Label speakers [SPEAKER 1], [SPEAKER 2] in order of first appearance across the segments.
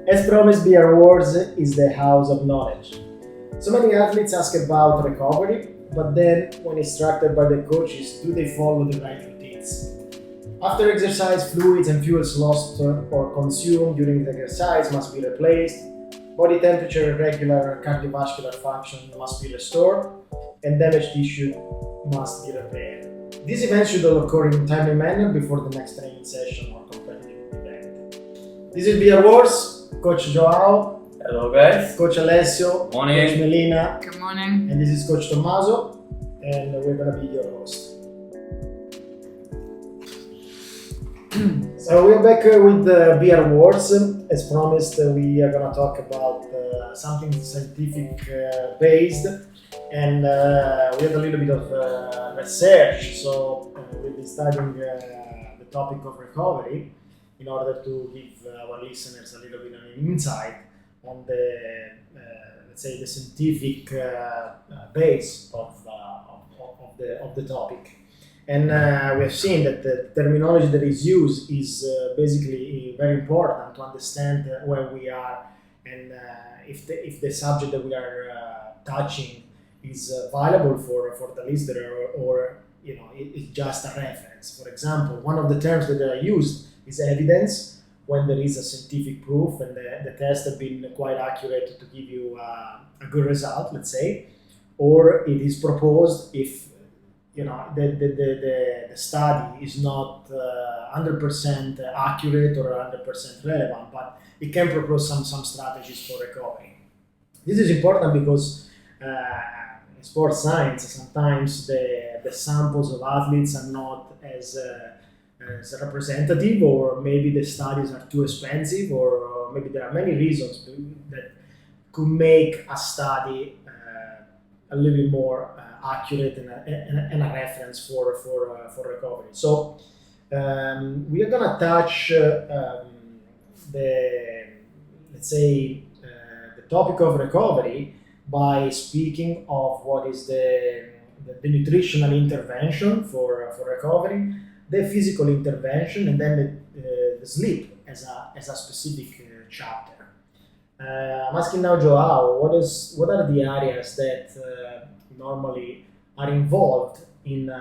[SPEAKER 1] As promised, BR Awards is the house of knowledge. So many athletes ask about recovery, but then when instructed by the coaches, do they follow the right routines? After exercise, fluids and fuels lost or consumed during the exercise must be replaced, body temperature and regular cardiovascular function must be restored, and damaged tissue must be repaired. These events should all occur in a timely manner before the next training session or competitive event. This is BR Awards, Coach Joao.
[SPEAKER 2] Hello guys.
[SPEAKER 1] Coach Alessio.
[SPEAKER 2] Morning.
[SPEAKER 1] Coach Melina.
[SPEAKER 3] Good morning.
[SPEAKER 1] And this is Coach Tommaso, and we're going to be your host. So we're back with the BR Awards. As promised, we are going to talk about something scientific based, and we have a little bit of research. So we'll be studying the topic of recovery in order to give our listeners a little bit of an insight on the, let's say, the scientific base of the topic. And we have seen that the terminology that is used is basically very important to understand where we are and if the subject that we are touching is valuable for the listener or it's just a reference. For example, one of the terms that are used is evidence, when there is a scientific proof and the tests have been quite accurate to give you a good result, let's say, or it is proposed if the study is not 100% accurate or 100% relevant, but it can propose some strategies for recovery. This is important because in sports science, sometimes the samples of athletes are not as representative, or maybe the studies are too expensive, or maybe there are many reasons that could make a study a little bit more accurate and a reference for recovery. So we are gonna touch the topic of recovery by speaking of what is the nutritional intervention for recovery, the physical intervention, and then the sleep as a specific chapter. I'm asking now Joao, what are the areas that normally are involved in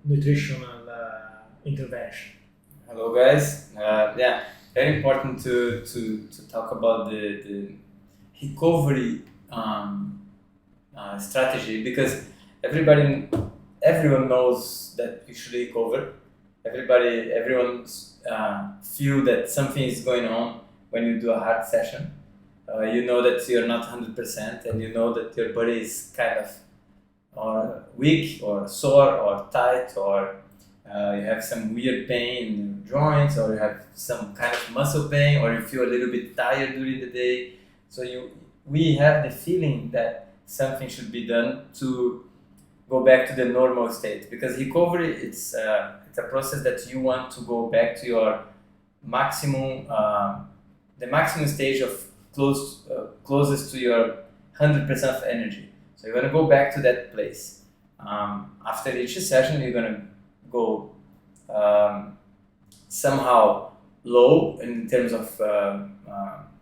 [SPEAKER 1] nutritional intervention?
[SPEAKER 2] Hello guys. Very important to talk about the recovery strategy, because everyone knows that you should recover. Everyone feel that something is going on when you do a hard session. You know that you're not 100%, and you know that your body is kind of weak or sore or tight, or you have some weird pain in your joints, or you have some kind of muscle pain, or you feel a little bit tired during the day. So we have the feeling that something should be done to go back to the normal state, because recovery it's a process that you want to go back to your maximum, the maximum stage of closest to your 100% of energy. So you're gonna go back to that place. After each session, you're gonna go somehow low in terms of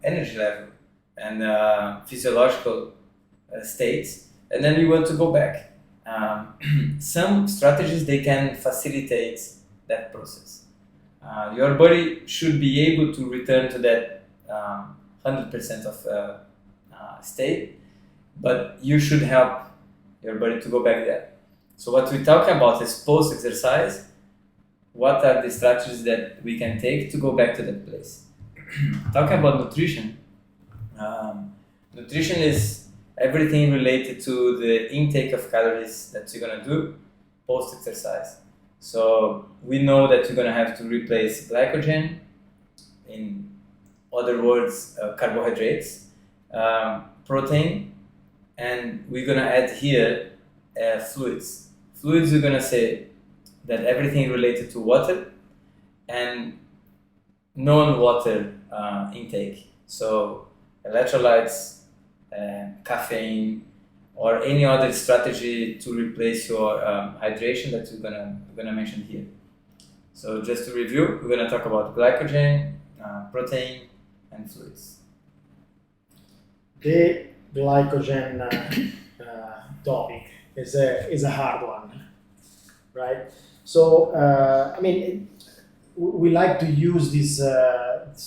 [SPEAKER 2] energy level and physiological states, and then you want to go back. Some strategies, they can facilitate that process. Your body should be able to return to that 100% of state, but you should help your body to go back there. So what we talk about is post-exercise. What are the strategies that we can take to go back to that place? Talking about nutrition, nutrition is everything related to the intake of calories that you're gonna do post-exercise. So we know that you're gonna have to replace glycogen, in other words, carbohydrates, protein, and we're gonna add here fluids. Fluids, we're gonna say that everything related to water and non-water intake. So electrolytes, caffeine, or any other strategy to replace your hydration that we're gonna mention here. So just to review, we're gonna talk about glycogen, protein, and fluids.
[SPEAKER 1] The glycogen topic is a hard one, right? So we like to use this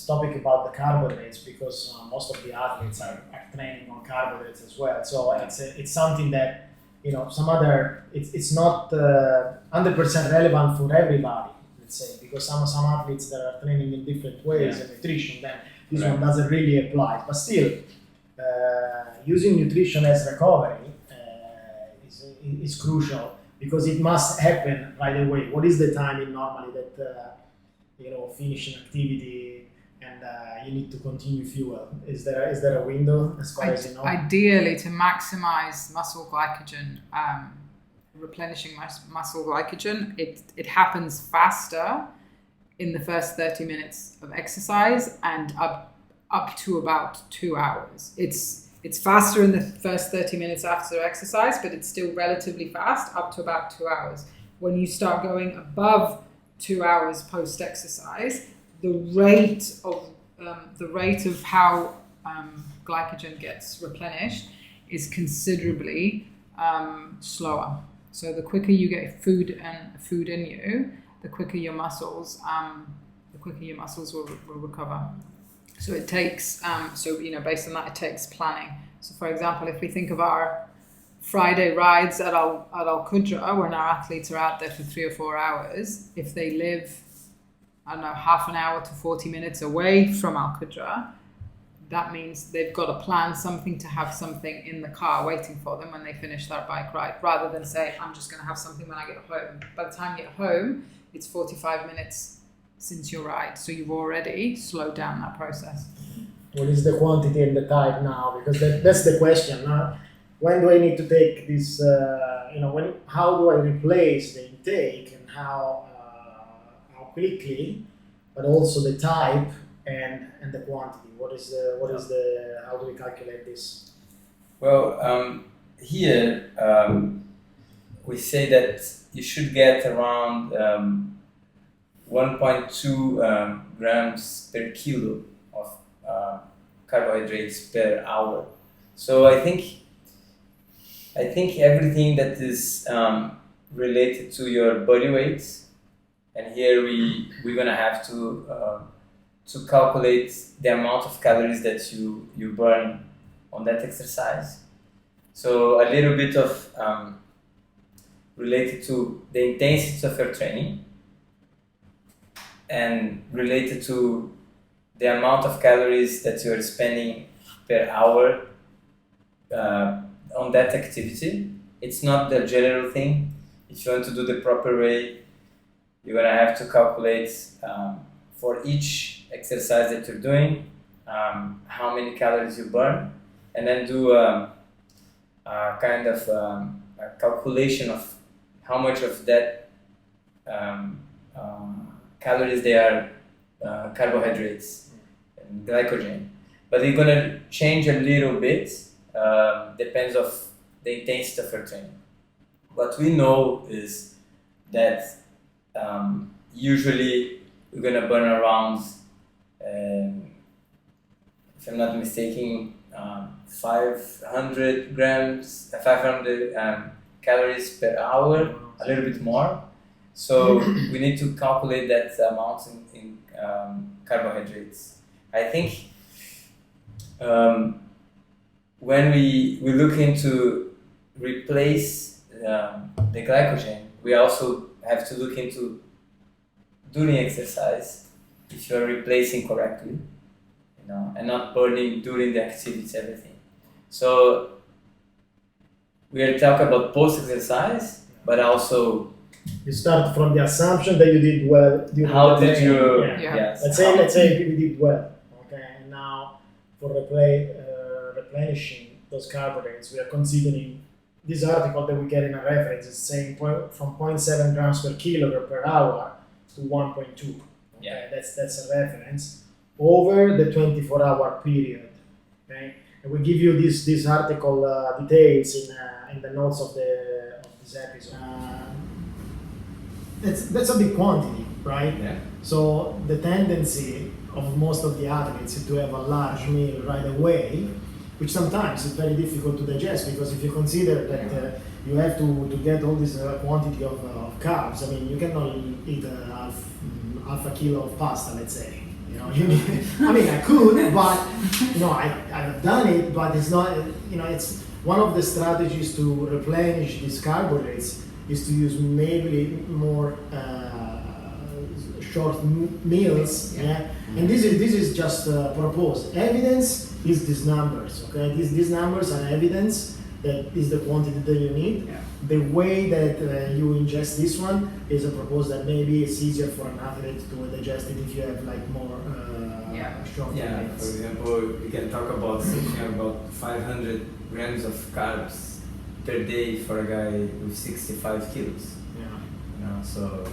[SPEAKER 1] topic about the carbohydrates because most of the athletes are training on carbohydrates as well. So it's something that it's not 100% relevant for everybody. Let's say because some athletes that are training in different ways in nutrition, then this one doesn't really apply. But still, using nutrition as recovery is crucial because it must happen right away. What is the timing normally that finish an activity and you need to continue fuel? Is there a window as far as you know?
[SPEAKER 3] Ideally, to maximize muscle glycogen, replenishing muscle glycogen, it happens faster in the first 30 minutes of exercise and up to about 2 hours. It's faster in the first 30 minutes after exercise, but it's still relatively fast up to about 2 hours. When you start going above 2 hours post-exercise, the rate of how glycogen gets replenished is considerably slower. So the quicker you get food in you, the quicker your muscles will recover. So it takes based on that, it takes planning. So for example, if we think of our Friday rides at Al Qudra, when our athletes are out there for 3 or 4 hours, if they live, I don't know, half an hour to 40 minutes away from Al Qudra, that means they've got to plan something to have something in the car waiting for them when they finish their bike ride, rather than say, I'm just going to have something when I get home. By the time you get home, it's 45 minutes since your ride, so you've already slowed down that process.
[SPEAKER 1] What is the quantity and the type now? Because that's the question. When do I need to take this? How do I replace the intake and how quickly, but also the type and the quantity. How do we calculate this?
[SPEAKER 2] Well, here we say that you should get around 1.2 grams per kilo of carbohydrates per hour. So I think everything that is related to your body weight, and here we're gonna have to calculate the amount of calories that you burn on that exercise. So a little bit of related to the intensity of your training, and related to the amount of calories that you're spending per hour on that activity. It's not the general thing. If you want to do the proper way, you're gonna have to calculate for each exercise that you're doing how many calories you burn, and then do a kind of a calculation of how much of that calories they are carbohydrates and glycogen. But they're gonna change a little bit, depends of the intensity of your training. What we know is that usually we're gonna burn around, if I'm not mistaken, 500 calories per hour, a little bit more. So we need to calculate that amount in carbohydrates. I think when we look into replace the glycogen, we also have to look into during exercise if you're replacing correctly, and not burning during the activity, everything. So we are talking about post-exercise, but also
[SPEAKER 1] you start from the assumption that you did well.
[SPEAKER 2] How did you?
[SPEAKER 1] Yes. Let's say we did well. Okay, and now for replenishing those carbohydrates, we are considering this article that we get in a reference is saying from 0.7 grams per kilogram per hour to 1.2. Okay,
[SPEAKER 2] Yeah.
[SPEAKER 1] that's a reference over the 24-hour period. Okay, and we give you this article details in the notes of this episode. That's a big quantity. right?
[SPEAKER 2] Yeah.
[SPEAKER 1] So the tendency of most of the athletes is to have a large meal right away, which sometimes is very difficult to digest, because if you consider that you have to get all this quantity of carbs, I mean, you cannot eat half a kilo of pasta, let's say. You know, you need, I mean, I could, but you know, I've done it, but it's not. You know, it's one of the strategies to replenish these carbohydrates is to use maybe more short meals. Yeah. And this is just proposed. Evidence is these numbers. Okay, these numbers are evidence that is the quantity that you need.
[SPEAKER 3] Yeah.
[SPEAKER 1] The way that you ingest this one is a proposal that maybe it's easier for an athlete to digest it if you have like more short
[SPEAKER 2] Yeah, for
[SPEAKER 1] meals.
[SPEAKER 2] example, we can talk about something about 500 grams of carbs per day for a guy with 65 kilos.
[SPEAKER 1] Yeah.
[SPEAKER 2] You know, so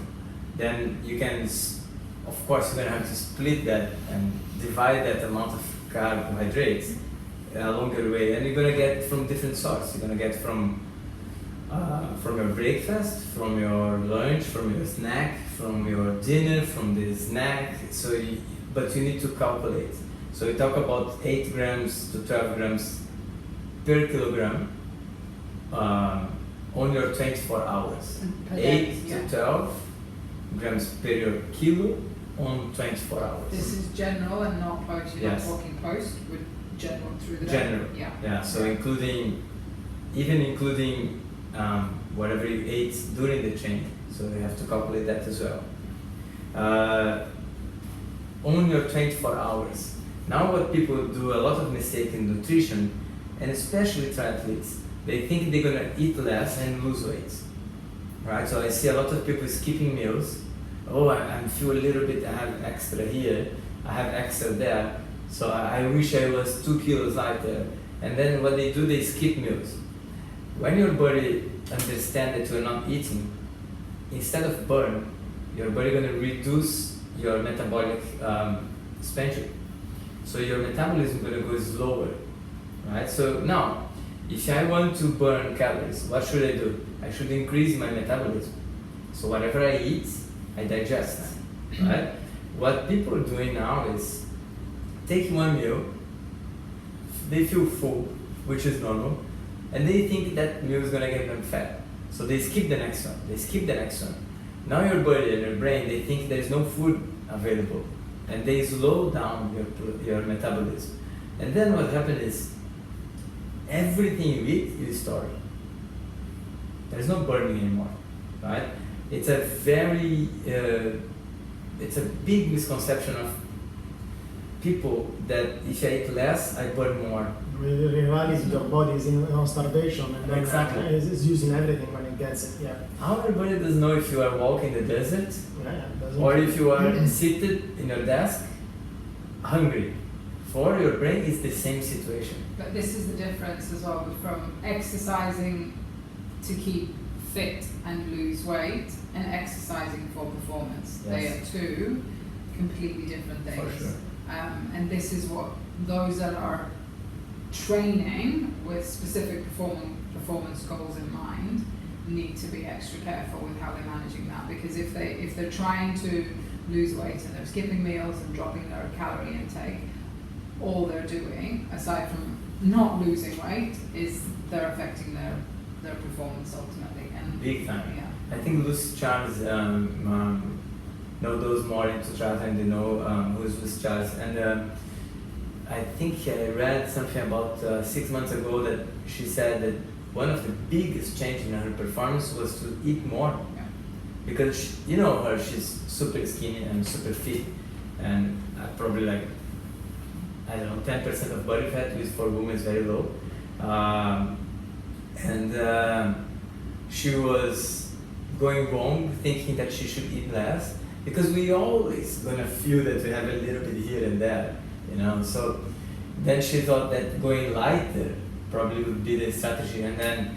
[SPEAKER 2] then you can, of course, you're gonna have to split that and divide that amount of carbohydrates along your way, and you're gonna get from different sources. You're gonna get from your breakfast, from your lunch, from your snack, from your dinner, from the snack. So, but you need to calculate. So we talk about 8 grams to 12 grams per kilogram on your 24 hours.
[SPEAKER 3] Per day,
[SPEAKER 2] 8
[SPEAKER 3] yeah.
[SPEAKER 2] to 12 grams per your kilo on 24 hours.
[SPEAKER 3] This is general and not post. You're
[SPEAKER 2] Yes.
[SPEAKER 3] not talking post. With general through the day.
[SPEAKER 2] General.
[SPEAKER 3] Yeah.
[SPEAKER 2] Yeah, so including whatever you ate during the training. So you have to calculate that as well. On your 24 hours. Now what people do a lot of mistake in nutrition, and especially triathletes, they think they're gonna eat less and lose weight. Right? So I see a lot of people skipping meals. Oh, I feel a little bit, I have extra here, I have extra there. So I wish I was 2 kilos lighter. And then what they do, they skip meals. When your body understands that you're not eating, instead of burn, your body gonna reduce your metabolic expenditure. So your metabolism gonna go slower, right? So now, if I want to burn calories, what should I do? I should increase my metabolism. So whatever I eat, I digest, right? What people are doing now is take one meal, they feel full, which is normal, and they think that meal is gonna get them fat. So they skip the next one, they skip the next one. Now your body and your brain, they think there's no food available, and they slow down your metabolism. And then what happens is, everything you eat, you store. There's no burning anymore, right? It's a very, it's a big misconception of people that if I eat less, I burn more.
[SPEAKER 1] The reality, your body is on starvation, and then
[SPEAKER 2] Exactly.
[SPEAKER 1] it's using everything when it gets it. Yeah.
[SPEAKER 2] Our body doesn't know if you are walking the desert
[SPEAKER 1] Yeah. Doesn't
[SPEAKER 2] or if you are seated in your desk, hungry. For your brain, it's the same situation.
[SPEAKER 3] But this is the difference as well from exercising to keep fit and lose weight and exercising for performance.
[SPEAKER 2] Yes.
[SPEAKER 3] They are two completely different things.
[SPEAKER 2] For sure.
[SPEAKER 3] And this is what those that are training with specific performance goals in mind need to be extra careful with how they're managing that, because if they're trying to lose weight and they're skipping meals and dropping their calorie intake, all they're doing, aside from not losing weight, is they're affecting their performance ultimately. And
[SPEAKER 2] Big time.
[SPEAKER 3] yeah.
[SPEAKER 2] I think Lucy Charles know those more into triathlon, they know who's Lucy Charles. And I think I read something about 6 months ago that she said that one of the biggest changes in her performance was to eat more.
[SPEAKER 3] Yeah.
[SPEAKER 2] Because you know her, she's super skinny and super fit, and probably like, I don't know, 10% of body fat, which for women is very low. She was going wrong thinking that she should eat less, because we always gonna feel that we have a little bit here and there, you know. So then she thought that going lighter probably would be the strategy, and then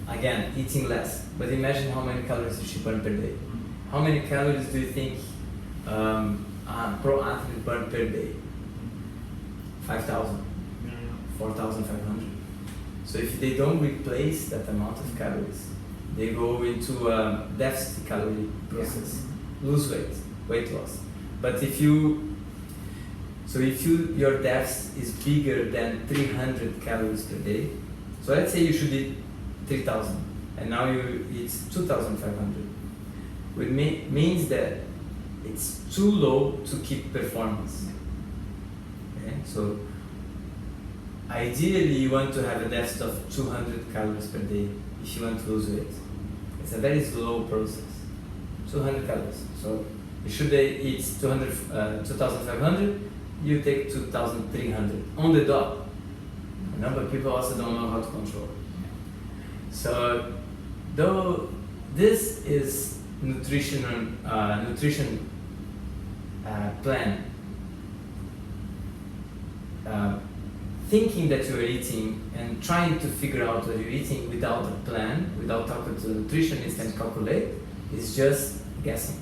[SPEAKER 2] again eating less. But imagine how many calories she burn per day. How many calories do you think a pro athlete burn per day? 5,000, 4,500. So if they don't replace that amount of calories, they go into a deficit calorie process, lose weight. weight loss. But if your deficit is bigger than 300 calories per day, so let's say you should eat 3,000 and now you eat 2,500, which means that it's too low to keep performance. Okay? So ideally you want to have a deficit of 200 calories per day if you want to lose weight. It's a very slow process. 200 calories. So you should eat 2,500, you take 2,300 on the dot. But people also don't know how to control it. So though this is nutrition plan, thinking that you're eating and trying to figure out what you're eating without a plan, without talking to a nutritionist and calculate, is just guessing.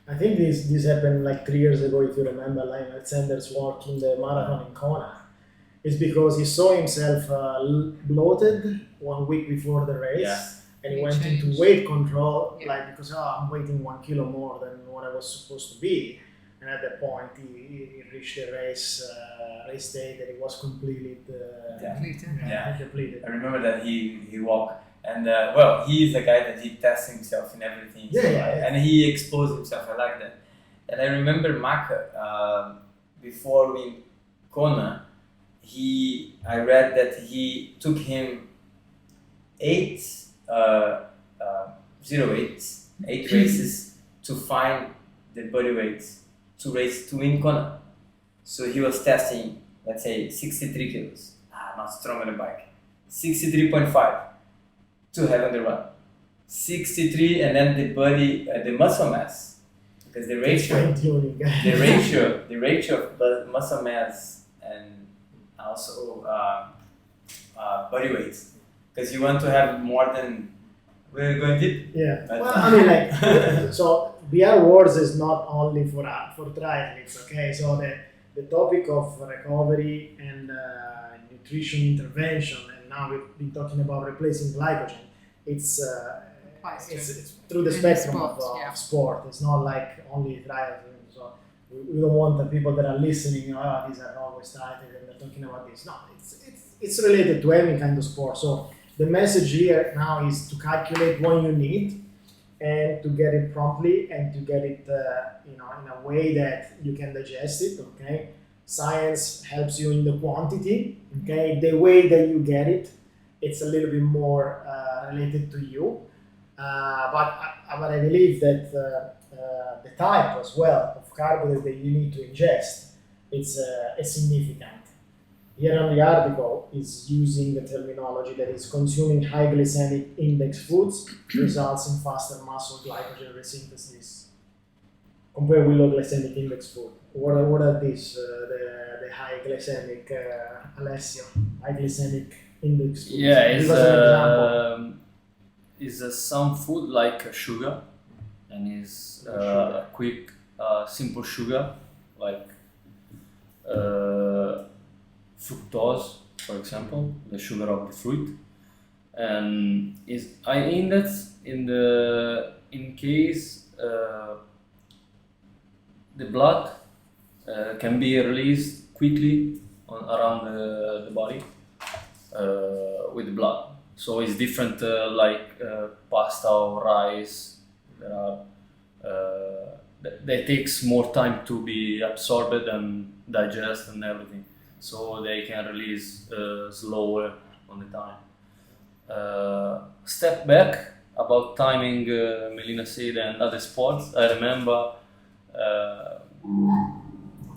[SPEAKER 1] I think this happened like 3 years ago, if you remember, Lionel Sanders walking the marathon in Kona. It's because he saw himself bloated 1 week before the race, and he went into weight control, because I'm weighing 1 kilo more than what I was supposed to be. And at that point, he reached the race day that he was completely depleted.
[SPEAKER 2] I remember that he walked, and he's a guy that he tests himself in everything. And he exposed himself. I like that. And I remember Maka before we Kona. I read that he took him 8 races to find the body weight to win Kona. So he was testing, let's say, 63 kilos. Not strong on the bike. 63.5 to have on the run. 63, and then the body, the muscle mass, because the ratio of muscle mass and also body weight, because you want to have more than we're going deep.
[SPEAKER 1] Yeah. So BR Wars is not only for triathletes. Okay, so the topic of recovery and nutrition intervention, and now we've been talking about replacing glycogen. It's through the spectrum of sport. It's not like only triathlon. So we don't want the people that are listening, these are always triathletes and they're talking about this. No, it's related to any kind of sport. So the message here now is to calculate what you need and to get it promptly and to get it in a way that you can digest it. Okay, science helps you in the quantity. Okay, the way that you get it, it's a little bit more related to you. But I believe that the type as well of carbohydrate that you need to ingest, it's significant. Here on the article is using the terminology that is consuming high glycemic index foods results in faster muscle glycogen resynthesis compared with low glycemic index food. What are these? The high glycemic, Alessio, high glycemic index foods?
[SPEAKER 4] Yeah, it's some food like sugar, and is a quick, simple sugar like fructose, for example, the sugar of the fruit, and is high index in case the blood can be released quickly around the body with the blood. So it's different like pasta or rice. That takes more time to be absorbed and digest and everything. So they can release slower on the time. Step back about timing, Melina said, and other sports. I remember,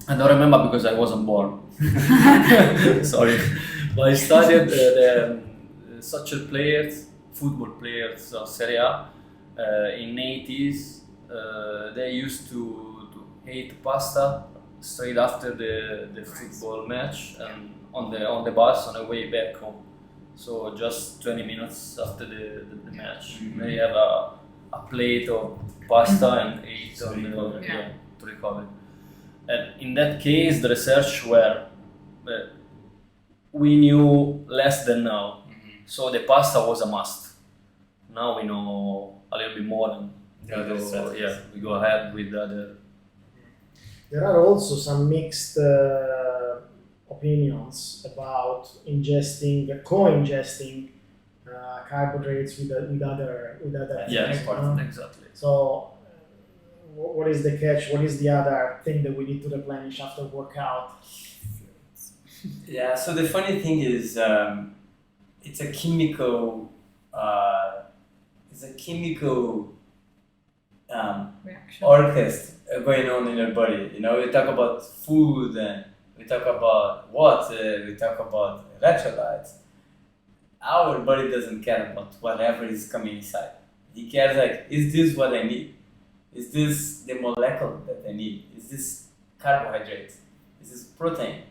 [SPEAKER 4] I don't remember because I wasn't born. Sorry. But I studied soccer players, football players of Serie A in 80s. They used to eat pasta straight after the football match and on the bus on the way back home. So just 20 minutes after the match, they have a plate of pasta and eat to recover. And in that case, the research were we knew less than now, so the pasta was a must. Now we know a little bit more, and
[SPEAKER 2] The other strategies.
[SPEAKER 4] Yeah, we go ahead with the other.
[SPEAKER 1] There are also some mixed opinions about co-ingesting carbohydrates with other
[SPEAKER 4] Yeah,
[SPEAKER 1] things,
[SPEAKER 2] important.
[SPEAKER 4] exactly.
[SPEAKER 1] So, what is the catch? What is the other thing that we need to replenish after workout?
[SPEAKER 2] Yeah, so the funny thing is, it's a chemical
[SPEAKER 3] Reaction.
[SPEAKER 2] orchestra going on in your body. You know, we talk about food and we talk about water, we talk about electrolytes. Our body doesn't care about whatever is coming inside. He cares like, is this what I need? Is this the molecule that I need? Is this carbohydrates? Is this protein?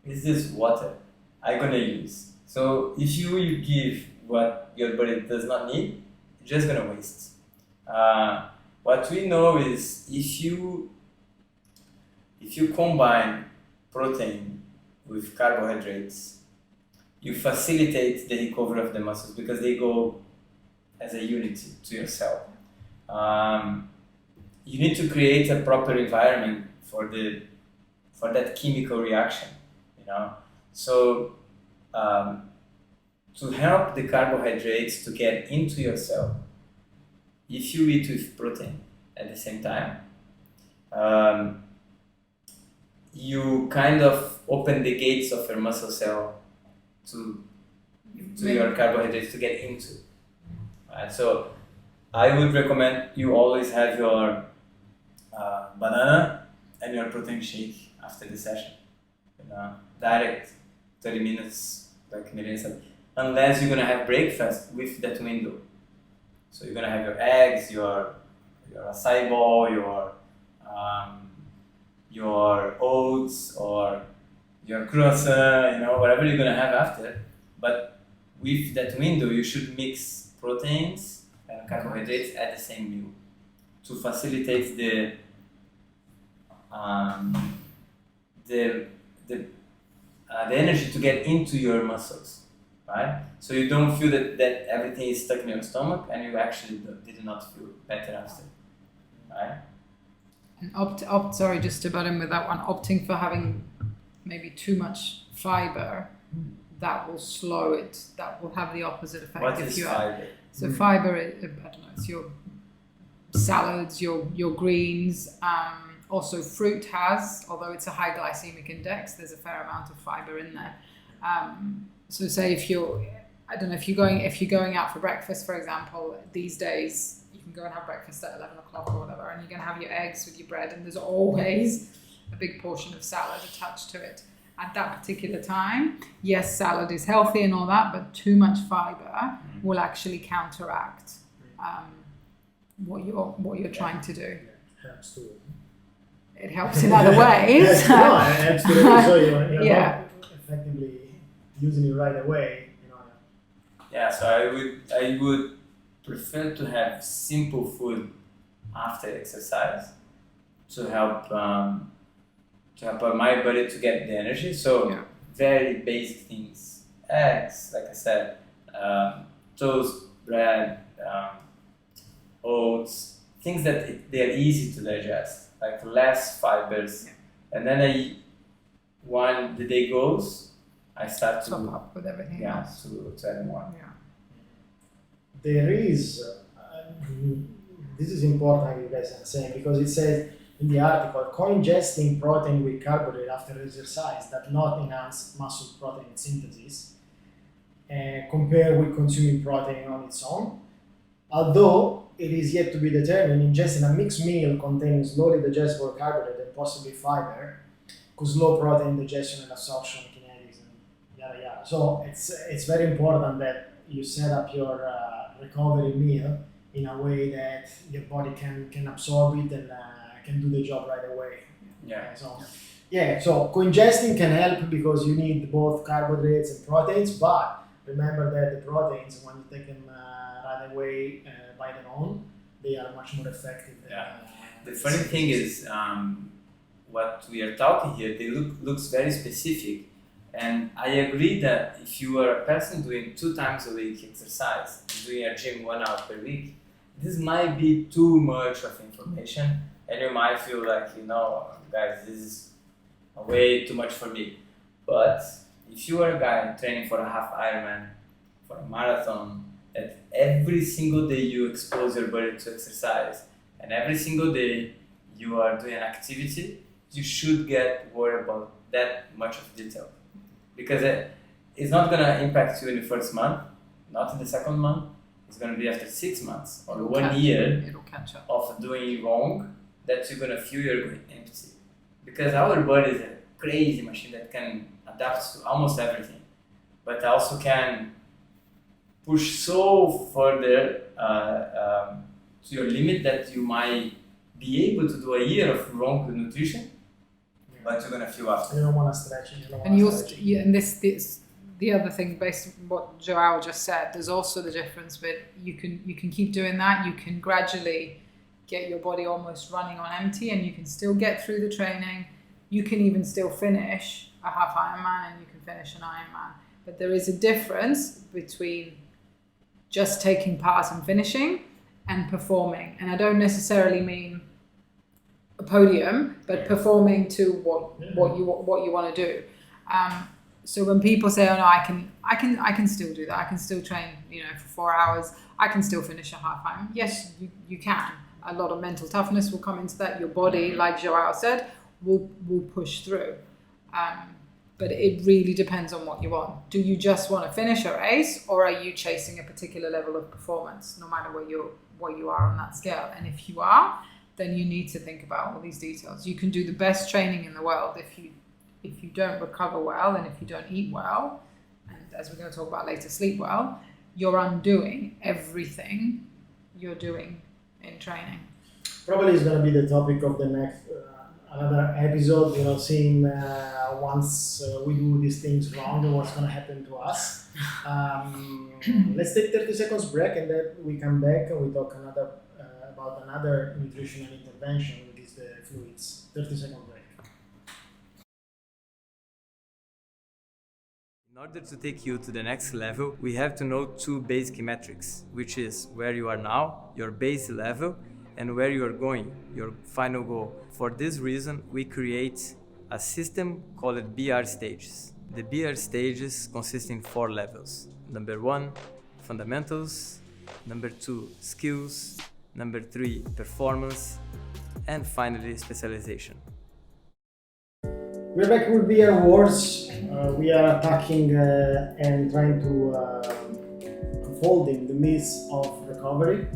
[SPEAKER 2] Is this water I'm gonna use? So if you give what your body does not need, you're just gonna waste. What we know is if you combine protein with carbohydrates, you facilitate the recovery of the muscles because they go as a unit to your cell. You need to create a proper environment for that chemical reaction, you know. So to help the carbohydrates to get into your cell, if you eat with protein at the same time, you kind of open the gates of your muscle cell to your carbohydrates to get into. Right? So I would recommend you always have your banana and your protein shake after the session. You know, direct 30 minutes, like Milena said, unless you're gonna have breakfast with that window. So you're gonna have your eggs, your acai bowl, your oats or your croissant, you know, whatever you're gonna have after. But with that window, you should mix proteins and carbohydrates at the same meal to facilitate the energy to get into your muscles, right? So you don't feel that everything is stuck in your stomach and you actually did not feel better after, right?
[SPEAKER 3] And sorry, just to butt in with that one, opting for having maybe too much fiber, that will slow it, that will have the opposite effect.
[SPEAKER 2] What is fiber?
[SPEAKER 3] So fiber, I don't know, it's your salads, your greens, also fruit has, although it's a high glycemic index, there's a fair amount of fiber in there. So say if you're going out for breakfast, for example, these days you can go and have breakfast at 11 o'clock or whatever, and you're going to have your eggs with your bread, and there's always a big portion of salad attached to it. At that particular time, yes, salad is healthy and all that, but too much fiber will actually counteract what you're trying to do.
[SPEAKER 1] Helps too.
[SPEAKER 3] It helps in other ways.
[SPEAKER 1] No, it helps to so you're
[SPEAKER 3] Yeah.
[SPEAKER 1] not effectively using it right away. You know.
[SPEAKER 2] Yeah, so I would prefer to have simple food after exercise to help my body to get the energy. So very basic things, eggs, like I said, toast, bread, oats, things that they are easy to digest, like less fibers. And then when the day goes, I start to
[SPEAKER 3] top up with everything else.
[SPEAKER 2] to add more.
[SPEAKER 3] Yeah.
[SPEAKER 1] There is, this is important, you guys are saying, because it says in the article, co-ingesting protein with carbohydrate after exercise does not enhance muscle protein synthesis compared with consuming protein on its own. Although it is yet to be determined, ingesting a mixed meal containing slowly digestible carbohydrate and possibly fiber could slow protein digestion and absorption kinetics and yada yada. So it's very important that you set up your recovery meal in a way that your body can absorb it and can do the job right away.
[SPEAKER 2] Yeah.
[SPEAKER 1] So co-ingesting can help because you need both carbohydrates and proteins, but remember that the proteins, when you take them right away by their own, they are much more effective.
[SPEAKER 2] The funny thing is, what we are talking here, they looks very specific, and I agree that if you are a person doing 2 times a week exercise, doing a gym 1 hour per week, this might be too much of information, and you might feel like, guys, this is way too much for me. But if you are a guy training for a half Ironman, for a marathon, that every single day you expose your body to exercise, and every single day you are doing an activity, you should get worried about that much of detail. Because it's not going to impact you in the first month, not in the second month. It's going to be after 6 months or 1 year
[SPEAKER 3] it'll catch up.
[SPEAKER 2] of doing wrong that you're going to feel you're going empty. Because our body is a crazy machine that can adapt to almost everything, but also can push so further to your limit that you might be able to do a year of wrong nutrition, but you're going to feel after.
[SPEAKER 1] You don't want to stretch it.
[SPEAKER 3] And this the other thing, based on what Joao just said, there's also the difference with you can keep doing that. You can gradually get your body almost running on empty, and you can still get through the training. You can even still finish a half Ironman, and you can finish an Ironman. But there is a difference between just taking part and finishing and performing. And I don't necessarily mean a podium, but performing to what you want to do. So when people say, "Oh no, I can still do that. I can still train, for 4 hours. I can still finish a half Ironman." Yes, you can. A lot of mental toughness will come into that. Your body, like Joao said, will push through. But it really depends on what you want. Do you just want to finish a race, or are you chasing a particular level of performance, no matter where you are on that scale? And if you are, then you need to think about all these details. You can do the best training in the world if you don't recover well, and if you don't eat well, and as we're going to talk about later, sleep well, you're undoing everything you're doing in training.
[SPEAKER 1] Probably is going to be the topic of the next another episode. Seeing once we do these things wrong, what's going to happen to us. Let's take 30 seconds break, and then we come back and we talk about another nutritional intervention, which is the fluids. 30-second break.
[SPEAKER 2] In order to take you to the next level, we have to know two basic metrics, which is where you are now, your base level, and where you are going, your final goal. For this reason, we create a system called BR stages. The BR stages consist in 4 levels. Number 1, fundamentals. Number 2, skills. Number 3, performance. And finally, specialization.
[SPEAKER 1] We're back with BR Wars. We are attacking and trying to unfolding the myths of recovery.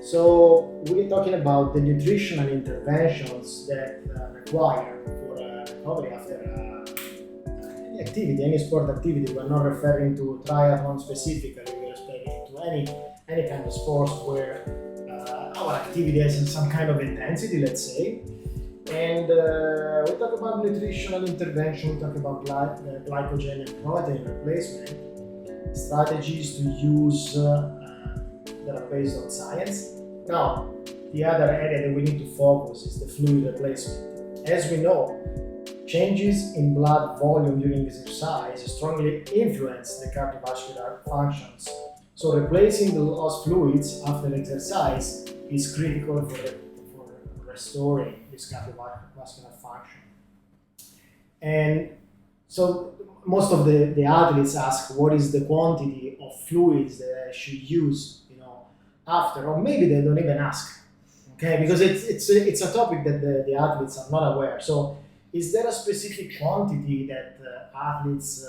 [SPEAKER 1] So we're talking about the nutritional interventions that require for recovery after any activity, any sport activity. We're not referring to triathlon specifically. We're referring to any kind of sports where our activity has some kind of intensity, let's say. And we talk about nutritional intervention, we talk about glycogen and protein replacement, strategies to use that are based on science. Now, the other area that we need to focus is the fluid replacement. As we know, changes in blood volume during exercise strongly influence the cardiovascular functions. So replacing the lost fluids after exercise is critical for restoring this cardiovascular function. And so most of the athletes ask, what is the quantity of fluids that I should use, after, or maybe they don't even ask, okay? Because it's a topic that the athletes are not aware. So is there a specific quantity that athletes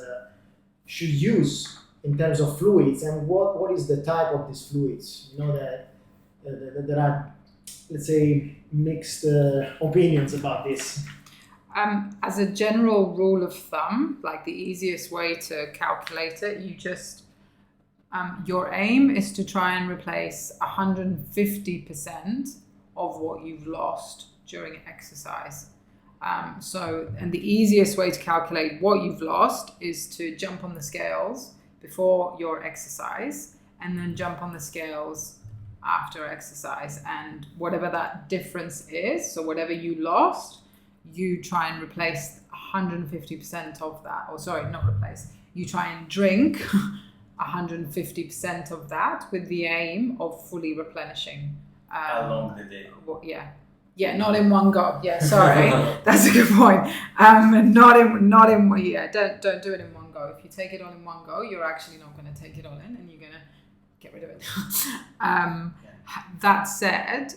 [SPEAKER 1] should use in terms of fluids, and what is the type of these fluids? That there are, let's say, mixed opinions about this.
[SPEAKER 3] As a general rule of thumb, like the easiest way to calculate it, you just your aim is to try and replace 150% of what you've lost during exercise. And the easiest way to calculate what you've lost is to jump on the scales before your exercise, and then jump on the scales after exercise, and whatever that difference is, so whatever you lost, you try and replace 150% of that, or sorry, not replace, you try and drink 150% of that with the aim of fully replenishing.
[SPEAKER 2] Along the day.
[SPEAKER 3] Yeah, not in one go. Yeah, sorry, that's a good point. Not in don't do it in one go. If you take it on in one go, you're actually not going to take it all in, and you're going to get rid of it. That said,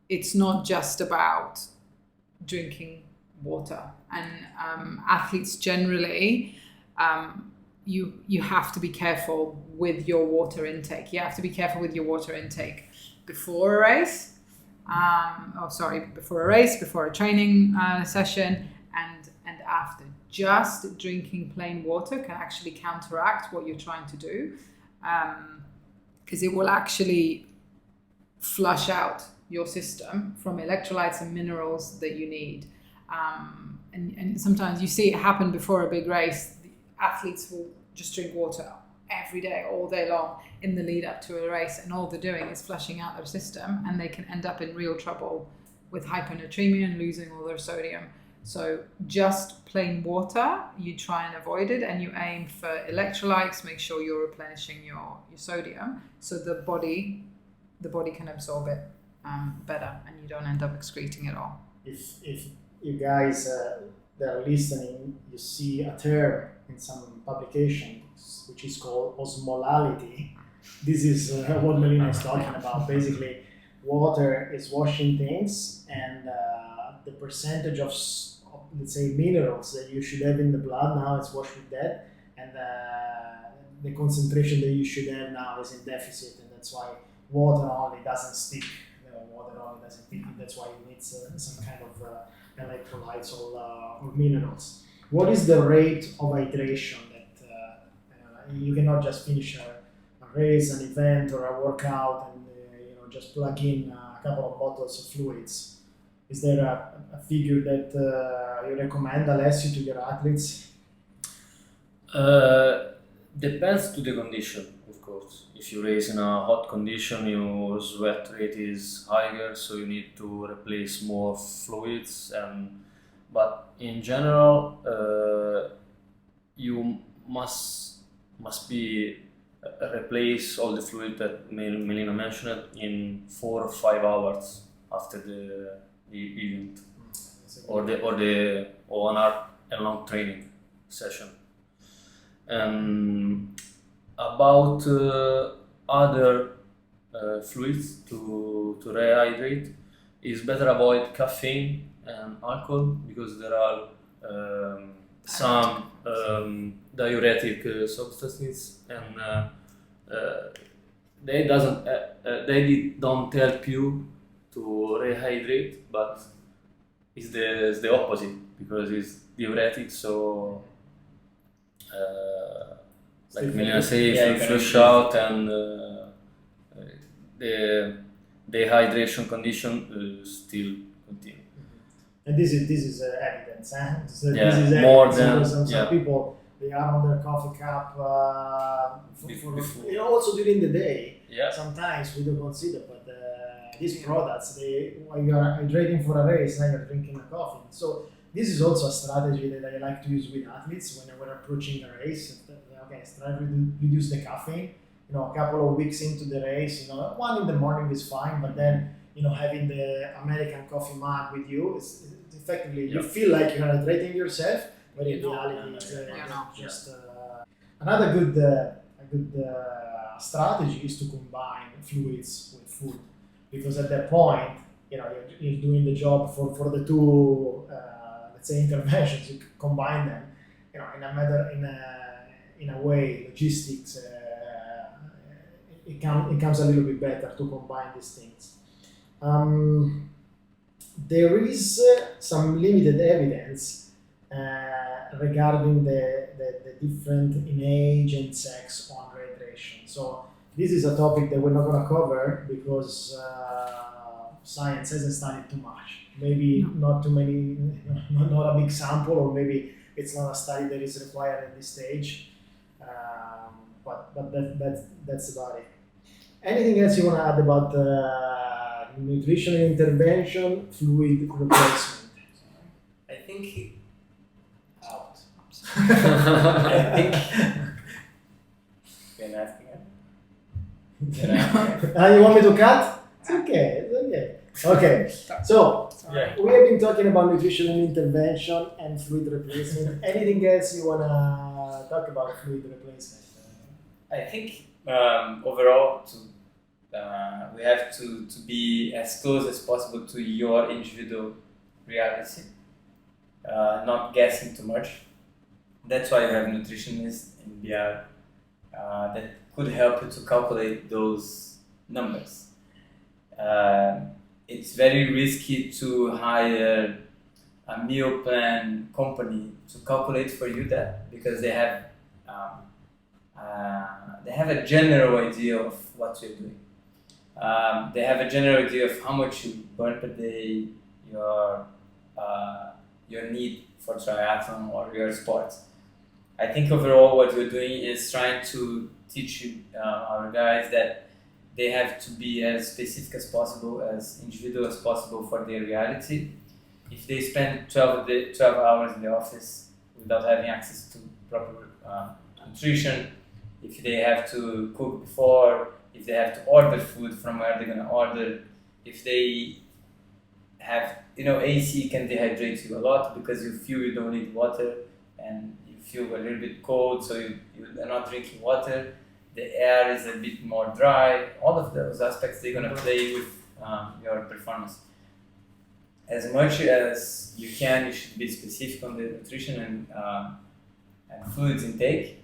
[SPEAKER 3] it's not just about drinking water, and athletes generally, you have to be careful with your water intake. You have to be careful with your water intake before a race. Before a training session, and after. Just drinking plain water can actually counteract what you're trying to do, because it will actually flush out your system from electrolytes and minerals that you need. And sometimes you see it happen before a big race. The athletes will just drink water every day, all day long, in the lead up to a race, and all they're doing is flushing out their system, and they can end up in real trouble with hyponatremia and losing all their sodium. So just plain water, you try and avoid it, and you aim for electrolytes. Make sure you're replenishing your sodium, so the body can absorb it better, and you don't end up excreting it all.
[SPEAKER 1] If you guys that are listening, you see a term in some publications which is called osmolality. This is what Melina is talking about. Basically, water is washing things, and the percentage of let's say minerals that you should have in the blood now is washed with that, and the concentration that you should have now is in deficit, and that's why water only doesn't stick. That's why you need some kind of electrolytes or minerals. What is the rate of hydration that you cannot just finish a race, an event, or a workout and just plug in a couple of bottles of fluids? Is there a figure that you recommend, Alessio, to your athletes?
[SPEAKER 4] Depends to the condition, of course. If you race in a hot condition, your sweat rate is higher, so you need to replace more fluids. But in general, you must be replace all the fluid that Melina mentioned in 4 or 5 hours after the event or a long training session. About other fluids to rehydrate, is better avoid caffeine and alcohol, because there are some diuretic substances, and they don't help you to rehydrate, but it's the opposite, because it's diuretic. So like Melina say, if you flush out, and the dehydration condition still continue.
[SPEAKER 1] And this is evidence, eh? So
[SPEAKER 4] Yeah,
[SPEAKER 1] this is
[SPEAKER 4] more
[SPEAKER 1] evidence.
[SPEAKER 4] than
[SPEAKER 1] Some people, they are on their coffee cup also during the day.
[SPEAKER 4] Yeah.
[SPEAKER 1] Sometimes we don't consider, but these products, while you are hydrating for a race, now you're drinking a coffee. So this is also a strategy that I like to use with athletes when we're approaching a race. Okay, try to reduce the caffeine. A couple of weeks into the race, 1 in the morning is fine, but then having the American coffee mug with you, it's effectively you feel like you're hydrating yourself, but in reality it's just another good strategy is to combine fluids with food, because at that point you're doing the job for the two let's say interventions. You combine them in a way, logistics it comes a little bit better to combine these things. There is some limited evidence regarding the different in age and sex on hydration. So this is a topic that we're not going to cover, because science hasn't studied too much. Maybe not too many, not a big sample, or maybe it's not a study that is required at this stage. But that's about it. Anything else you want to add about nutritional intervention, fluid replacement?
[SPEAKER 2] I think
[SPEAKER 1] Out.
[SPEAKER 2] I think asking it. You know?
[SPEAKER 1] You want me to cut? It's okay. Okay. So
[SPEAKER 3] Sorry.
[SPEAKER 1] we have been talking about nutrition intervention and fluid replacement. Anything else you wanna talk about fluid replacement?
[SPEAKER 2] I think overall, we have to be as close as possible to your individual reality, not guessing too much. That's why you have nutritionists in BR that could help you to calculate those numbers. It's very risky to hire a meal plan company to calculate for you that, because they have a general idea of what you're doing. They have a general idea of how much you burn per day, your need for triathlon or your sport. I think overall what we're doing is trying to teach you, our guys, that they have to be as specific as possible, as individual as possible for their reality. If they spend 12 hours in the office without having access to proper nutrition, if they have to cook before, if they have to order food from where they're going to order, if they have, AC can dehydrate you a lot because you feel you don't need water and you feel a little bit cold, so you are not drinking water. The air is a bit more dry. All of those aspects, they're going to play with your performance. As much as you can, you should be specific on the nutrition and fluids intake.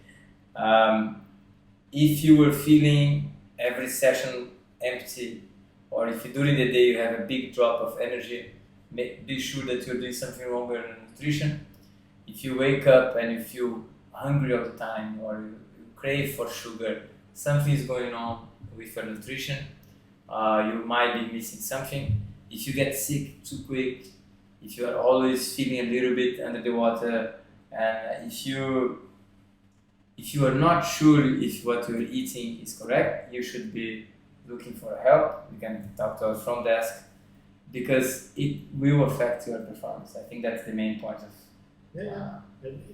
[SPEAKER 2] If you were feeling every session empty, or if during the day you have a big drop of energy, be sure that you're doing something wrong with your nutrition. If you wake up and you feel hungry all the time, or you crave for sugar, something is going on with your nutrition. You might be missing something. If you get sick too quick, if you are always feeling a little bit under the water, and if you are not sure if what you're eating is correct, you should be looking for help. You can talk to our front desk, because it will affect your performance. I think that's the main point of.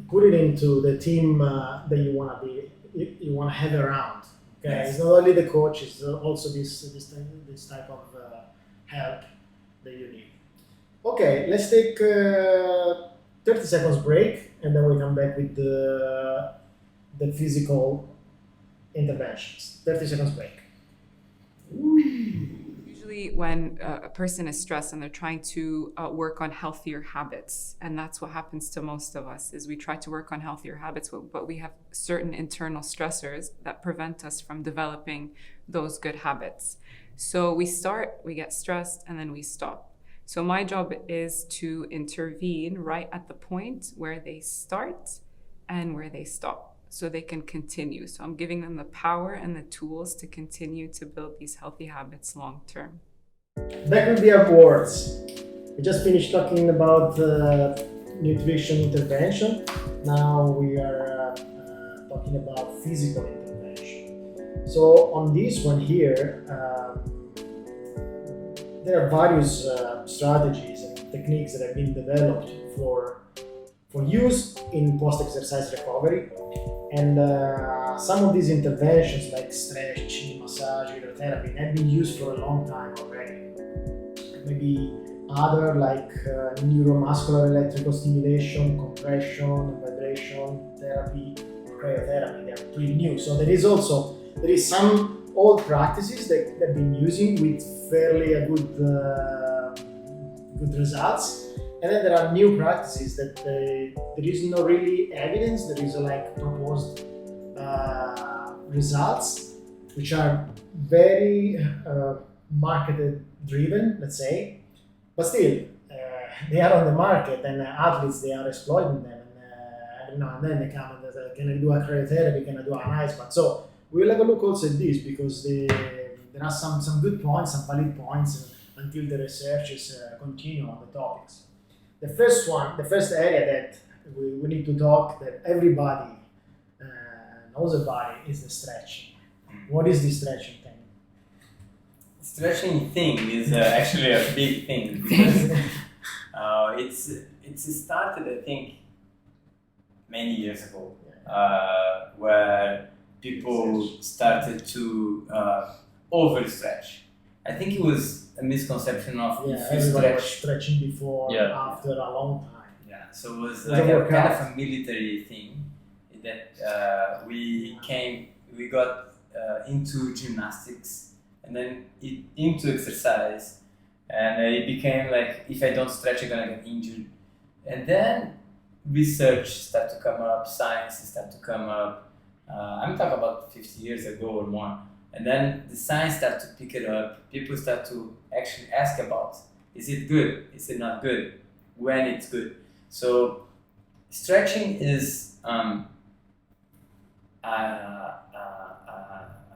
[SPEAKER 1] Put it into the team that you want to have around. Okay,
[SPEAKER 2] Yes.
[SPEAKER 1] It's not only the coach; it's also this type of help that you need. Okay, let's take 30 seconds break, and then we come back with the physical interventions. 30 seconds break.
[SPEAKER 5] Usually when a person is stressed and they're trying to work on healthier habits, and that's what happens to most of us, is we try to work on healthier habits, but we have certain internal stressors that prevent us from developing those good habits. So we get stressed, and then we stop. So my job is to intervene right at the point where they start and where they stop, so they can continue. So I'm giving them the power and the tools to continue to build these healthy habits long term.
[SPEAKER 1] Back with the awards. We just finished talking about nutrition intervention. Now we are talking about physical intervention. So on this one here, there are various strategies and techniques that have been developed for use in post-exercise recovery. And some of these interventions, like stretching, massage, hydrotherapy, have been used for a long time already. Maybe other like neuromuscular electrical stimulation, compression, vibration therapy, cryotherapy. They are pretty new. So there is some old practices that have been using with fairly good results. And then there are new practices that there is no really evidence, there is like proposed results, which are very marketed driven, let's say, but still they are on the market, and athletes, they are exploiting them, and then they come and they say, can I do a cryotherapy, can I do an ice bath? So we'll have a look also at this, because there are some good points, some valid points, until the researchers continue on the topics. The first area that we need to talk, that everybody knows about, is the stretching. What is the stretching thing?
[SPEAKER 2] Stretching thing is actually a big thing, because it's started, I think, many years ago, where people started to overstretch. I think it was a misconception of if you
[SPEAKER 1] everyone was
[SPEAKER 2] stretch.
[SPEAKER 1] stretching before,
[SPEAKER 4] Yeah.
[SPEAKER 1] after a long time.
[SPEAKER 2] Yeah, so it was
[SPEAKER 1] It was
[SPEAKER 2] like
[SPEAKER 1] a
[SPEAKER 2] a
[SPEAKER 1] workout.
[SPEAKER 2] kind of a military thing that we got into gymnastics and then into exercise, and it became like if I don't stretch, I'm gonna get injured. And then research started to come up, science started to come up. I'm talking about 50 years ago or more. And then the science started to pick it up. People start to actually ask about, is it good? Is it not good? When it's good? So stretching is a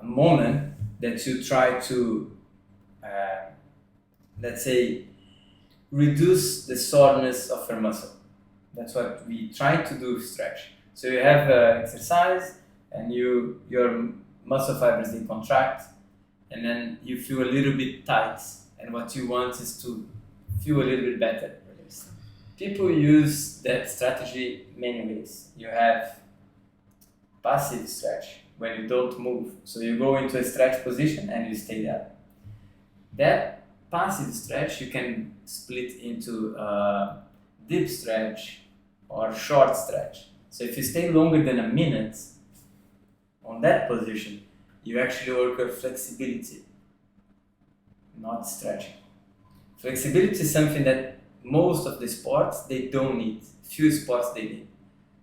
[SPEAKER 2] moment that you try to, let's say, reduce the soreness of your muscle. That's what we try to do with stretch. So you have exercise and your muscle fibers, they contract, and then you feel a little bit tight, and what you want is to feel a little bit better. People use that strategy many ways. You have passive stretch, when you don't move. So you go into a stretch position and you stay there. That passive stretch you can split into deep stretch or short stretch. So if you stay longer than a minute on that position, you actually work with flexibility, not stretching. Flexibility is something that most of the sports they don't need. Few sports they need.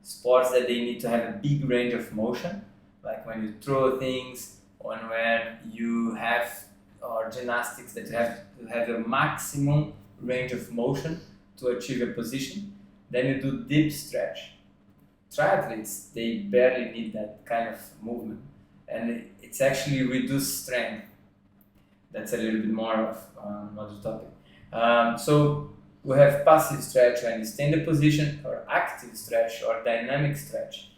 [SPEAKER 2] Sports that they need to have a big range of motion, like when you throw things, or when you have, or gymnastics that you have to have a maximum range of motion to achieve a position. Then you do deep stretch. Triathletes, they barely need that kind of movement, and it's actually reduced strength. That's a little bit more of another topic. So we have passive stretch when you stay in the position, or active stretch, or dynamic stretch.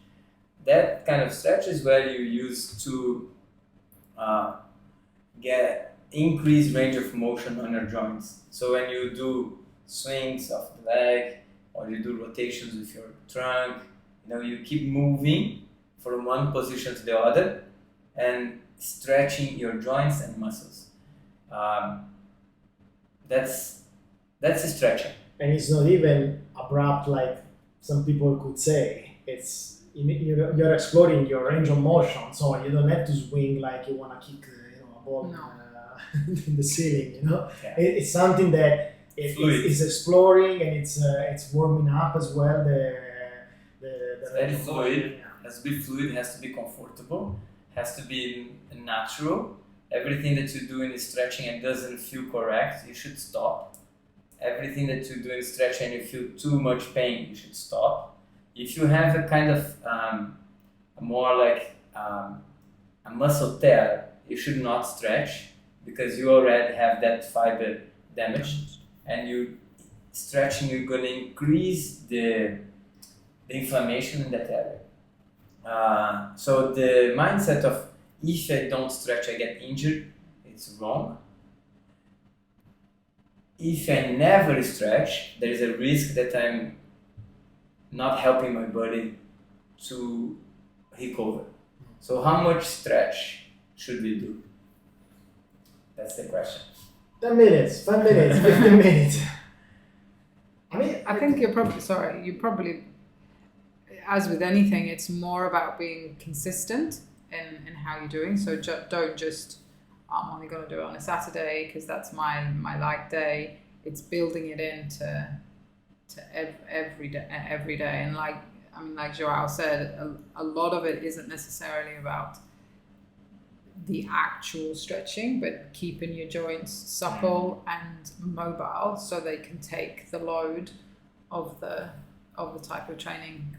[SPEAKER 2] That kind of stretch is where you use to get increased range of motion on your joints. So when you do swings of the leg, or you do rotations with your trunk, you keep moving from one position to the other and stretching your joints and muscles. That's stretching.
[SPEAKER 1] And it's not even abrupt like some people could say. It's you're exploring your range of motion, so you don't have to swing like you want to kick a ball in the ceiling.
[SPEAKER 2] Yeah.
[SPEAKER 1] It's something that it's exploring, and it's warming up as well.
[SPEAKER 2] It's very fluid. It has to be fluid. It has to be comfortable. It has to be natural. Everything that you do in stretching and doesn't feel correct, you should stop. Everything that you do in stretching and you feel too much pain, you should stop. If you have a kind of more like a muscle tear, you should not stretch, because you already have that fiber damage, and you're going to increase the inflammation in that area. So the mindset of if I don't stretch, I get injured, it's wrong. If I never stretch, there is a risk that I'm not helping my body to recover. So how much stretch should we do? That's the question.
[SPEAKER 1] 10 minutes, 5 minutes, 15 minutes.
[SPEAKER 3] I think you're probably, as with anything, it's more about being consistent in how you're doing. So don't just, I'm only going to do it on a Saturday because that's my light day. It's building it into every day. And like Joao said, a lot of it isn't necessarily about the actual stretching, but keeping your joints supple and mobile so they can take the load of the type of training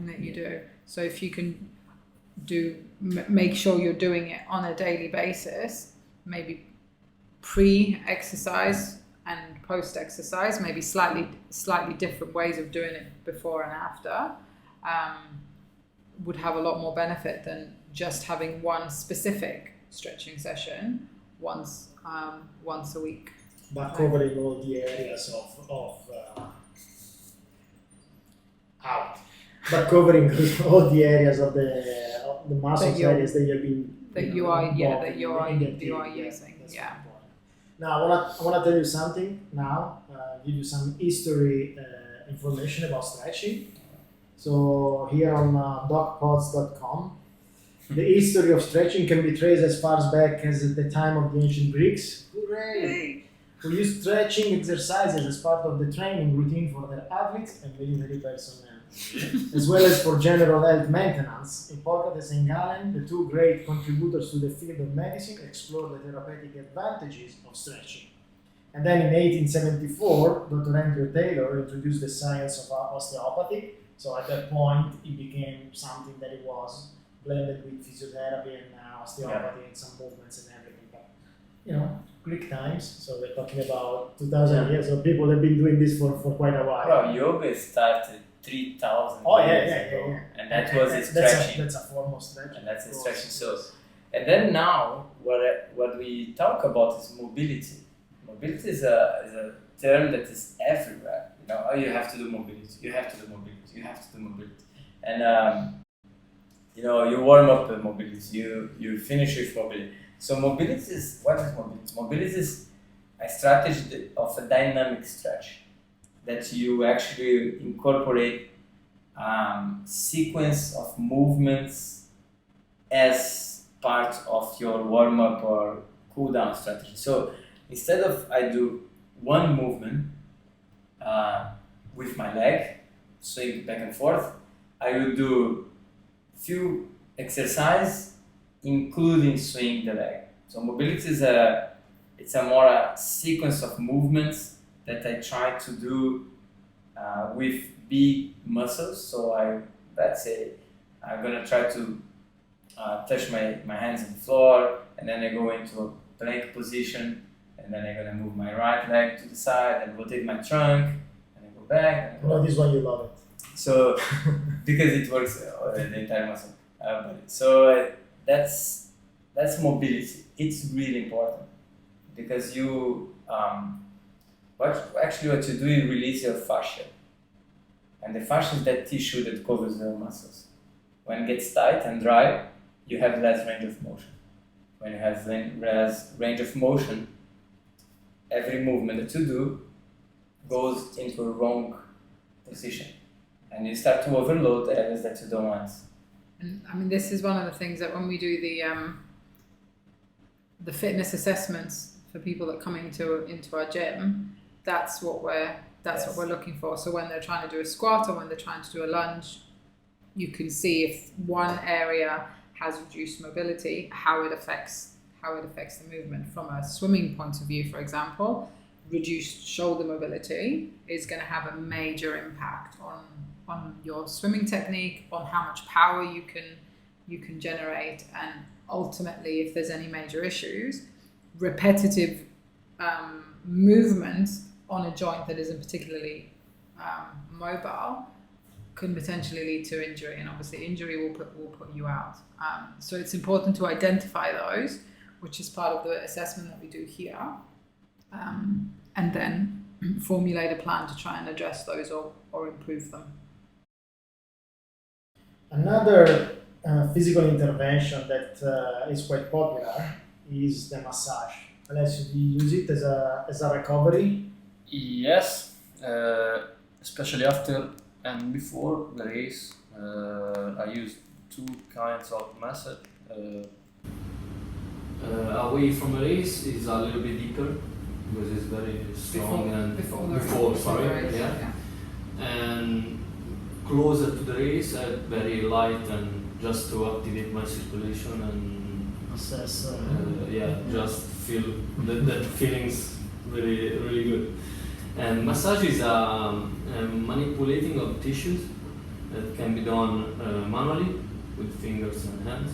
[SPEAKER 3] that you do. So if you can make sure you're doing it on a daily basis, maybe pre-exercise and post-exercise, maybe slightly different ways of doing it before and after, would have a lot more benefit than just having one specific stretching session once a week.
[SPEAKER 1] But covering all the areas covering all the areas of the muscle
[SPEAKER 3] That you're-
[SPEAKER 1] areas that you've been
[SPEAKER 3] that you are
[SPEAKER 1] involved
[SPEAKER 3] that you
[SPEAKER 1] in
[SPEAKER 3] are
[SPEAKER 1] the activity.
[SPEAKER 3] using.
[SPEAKER 1] That's
[SPEAKER 3] Yeah.
[SPEAKER 1] very important. Now I want to tell you something now, give you some history information about stretching. So here on docpods.com, the history of stretching can be traced as far back as the time of the ancient Greeks. Hooray! Who used stretching exercises as part of the training routine for their athletes and military personnel, as well as for general health maintenance. Hippocrates and Galen, the two great contributors to the field of medicine, explored the therapeutic advantages of stretching. And then in 1874, Dr. Andrew Taylor introduced the science of osteopathy. So at that point, it became something that it was blended with physiotherapy and osteopathy and some movements and everything. But, you know, Greek times, so we're talking about 2000 years, so people have been doing this for quite a while.
[SPEAKER 2] Well, yoga started 3,000
[SPEAKER 1] Oh, yeah,
[SPEAKER 2] years
[SPEAKER 1] yeah,
[SPEAKER 2] ago,
[SPEAKER 1] yeah, yeah.
[SPEAKER 2] and that was its stretching.
[SPEAKER 1] That's a form of stretching.
[SPEAKER 2] And that's
[SPEAKER 1] of
[SPEAKER 2] a
[SPEAKER 1] course.
[SPEAKER 2] stretching. So, and then now, what we talk about is mobility. Mobility is a term that is everywhere. You know, oh, you have to do mobility. You have to do mobility. You have to do mobility. And you know, you warm up with mobility. You finish with mobility. So mobility is, what is mobility? Mobility is a strategy of a dynamic stretch that you actually incorporate sequence of movements as part of your warm-up or cool-down strategy. So instead of I do one movement with my leg, swing back and forth, I will do few exercises including swing the leg. So mobility is a more sequence of movements that I try to do with big muscles. So let's say I'm gonna try to touch my hands on the floor, and then I go into a plank position, and then I'm gonna move my right leg to the side and rotate my trunk, and I go back. And I go
[SPEAKER 1] No, this one you love it.
[SPEAKER 2] So because it works the entire muscle body. So that's mobility. It's really important because you what you do, you release your fascia, and the fascia is that tissue that covers the muscles. When it gets tight and dry, you have less range of motion. When you have less range of motion, every movement that you do goes into a wrong position, and you start to overload the areas that you don't want.
[SPEAKER 3] And I mean, this is one of the things that when we do the fitness assessments for people that come into our gym, that's what we're looking for. So when they're trying to do a squat or when they're trying to do a lunge, you can see if one area has reduced mobility, how it affects the movement. From a swimming point of view, for example, reduced shoulder mobility is going to have a major impact on your swimming technique, on how much power you can generate, and ultimately, if there's any major issues, repetitive movement on a joint that isn't particularly mobile can potentially lead to injury, and obviously injury will put you out. So it's important to identify those, which is part of the assessment that we do here, and then formulate a plan to try and address those or improve them.
[SPEAKER 1] Another physical intervention that is quite popular is the massage. Unless you use it as a recovery.
[SPEAKER 4] Yes, especially after and before the race, I use two kinds of massage. Away from the race is a little bit deeper because it's very strong before the race, yeah. And closer to the race, very light and just to activate my circulation and
[SPEAKER 1] Assess.
[SPEAKER 4] just feel that feelings really good. And massage is manipulating of tissues that can be done manually with fingers and hands,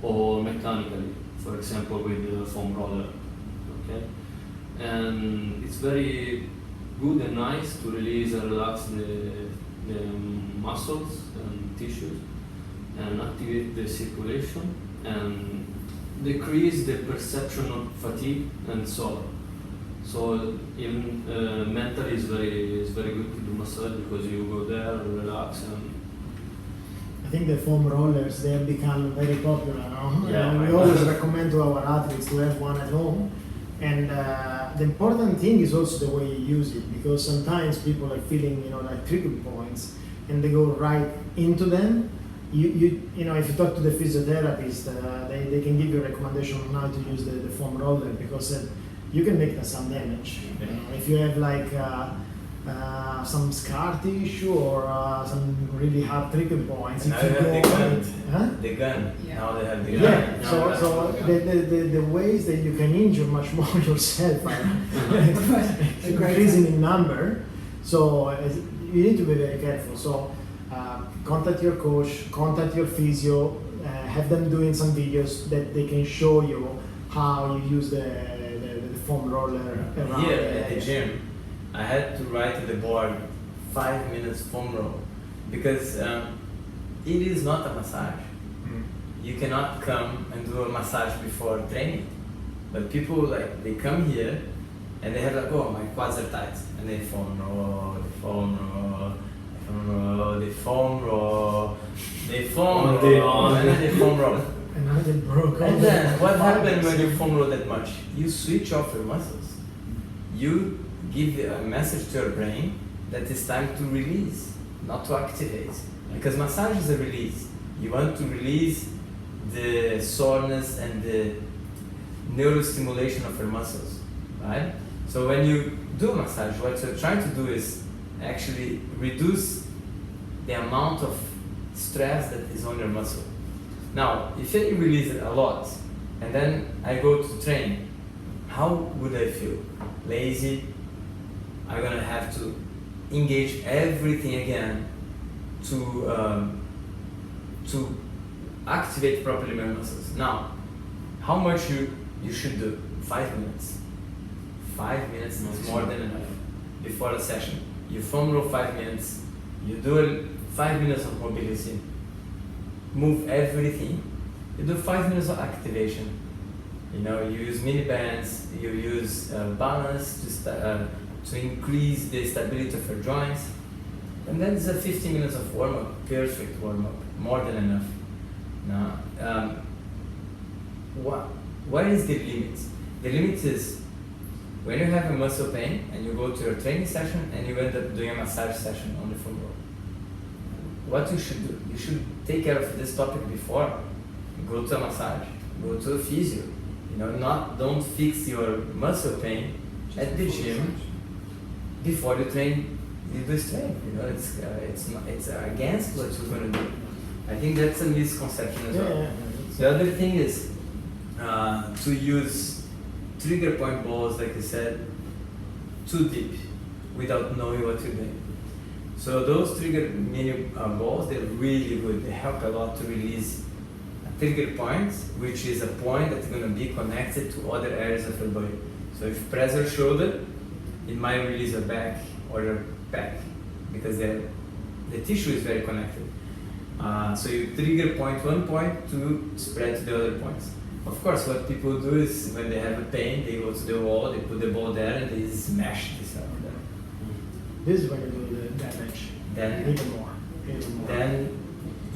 [SPEAKER 4] or mechanically, for example with the foam roller. Okay, and it's very good and nice to release and relax the muscles and tissues and activate the circulation and decrease the perception of fatigue and so on. So even mentally it's very good to do massage because you go there and relax and
[SPEAKER 1] I think the foam rollers, they have become very popular now.
[SPEAKER 4] Yeah,
[SPEAKER 1] We always recommend to our athletes to have one at home. And the important thing is also the way you use it, because sometimes people are feeling, like trigger points, and they go right into them. You know, if you talk to the physiotherapist, they can give you a recommendation on how to use the foam roller, because you can make some damage. If you have like some scar tissue or some really hard trigger points,
[SPEAKER 2] Now
[SPEAKER 1] if you
[SPEAKER 2] they have
[SPEAKER 1] go
[SPEAKER 2] the gun.
[SPEAKER 1] right, huh?
[SPEAKER 2] The gun.
[SPEAKER 3] Yeah.
[SPEAKER 2] Now they have the gun.
[SPEAKER 1] Yeah,
[SPEAKER 2] Now
[SPEAKER 1] so the ways that you can injure much more yourself are increasing in number. So you need to be very careful. So contact your coach, contact your physio, have them doing some videos that they can show you how you use the foam roller around.
[SPEAKER 2] Here at the gym, I had to write to the board 5 minutes foam roll, because it is not a massage. You cannot come and do a massage before training. But people they come here and they have oh, my quads are tight, and they foam roll, they foam roll, they foam roll, they foam roll, and then they foam roll.
[SPEAKER 1] And now they broke all
[SPEAKER 2] And
[SPEAKER 1] the
[SPEAKER 2] then what happens
[SPEAKER 1] fibers.
[SPEAKER 2] when you foam roll that much? You switch off your muscles. You give a message to your brain that it's time to release, not to activate. Because massage is a release. You want to release the soreness and the neurostimulation of your muscles, right? So when you do a massage, what you're trying to do is actually reduce the amount of stress that is on your muscle. Now, if I release it a lot, and then I go to train, how would I feel? Lazy. I'm gonna have to engage everything again to activate properly my muscles. Now, how much you should do? 5 minutes. 5 minutes is more than enough before a session. You foam roll 5 minutes. You do 5 minutes of mobility. Move everything. You do 5 minutes of activation. You use mini bands. You use balance to increase the stability of your joints. And then there's a 15 minutes of warm-up, perfect warm-up, more than enough. Now, what is the limit? The limit is when you have a muscle pain and you go to your training session and you end up doing a massage session on the foam roll. What you should do, you should take care of this topic before. Go to a massage, go to a physio. Don't fix your muscle pain at the gym before you train. You do strength. It's against what you're gonna do. I think that's a misconception as well.
[SPEAKER 1] Yeah.
[SPEAKER 2] The other thing is to use trigger point balls, like you said, too deep without knowing what you're doing. So those trigger mini balls, they're really good. They help a lot to release a trigger point, which is a point that's going to be connected to other areas of your body. So if you press your shoulder, it might release your back or your back, because the tissue is very connected. So you trigger one point to spread to the other points. Of course, what people do is when they have a pain, they go to the wall, they put the ball there, and they smash this out there.
[SPEAKER 1] This is when you do the damage.
[SPEAKER 2] Then
[SPEAKER 1] Even more.
[SPEAKER 2] Then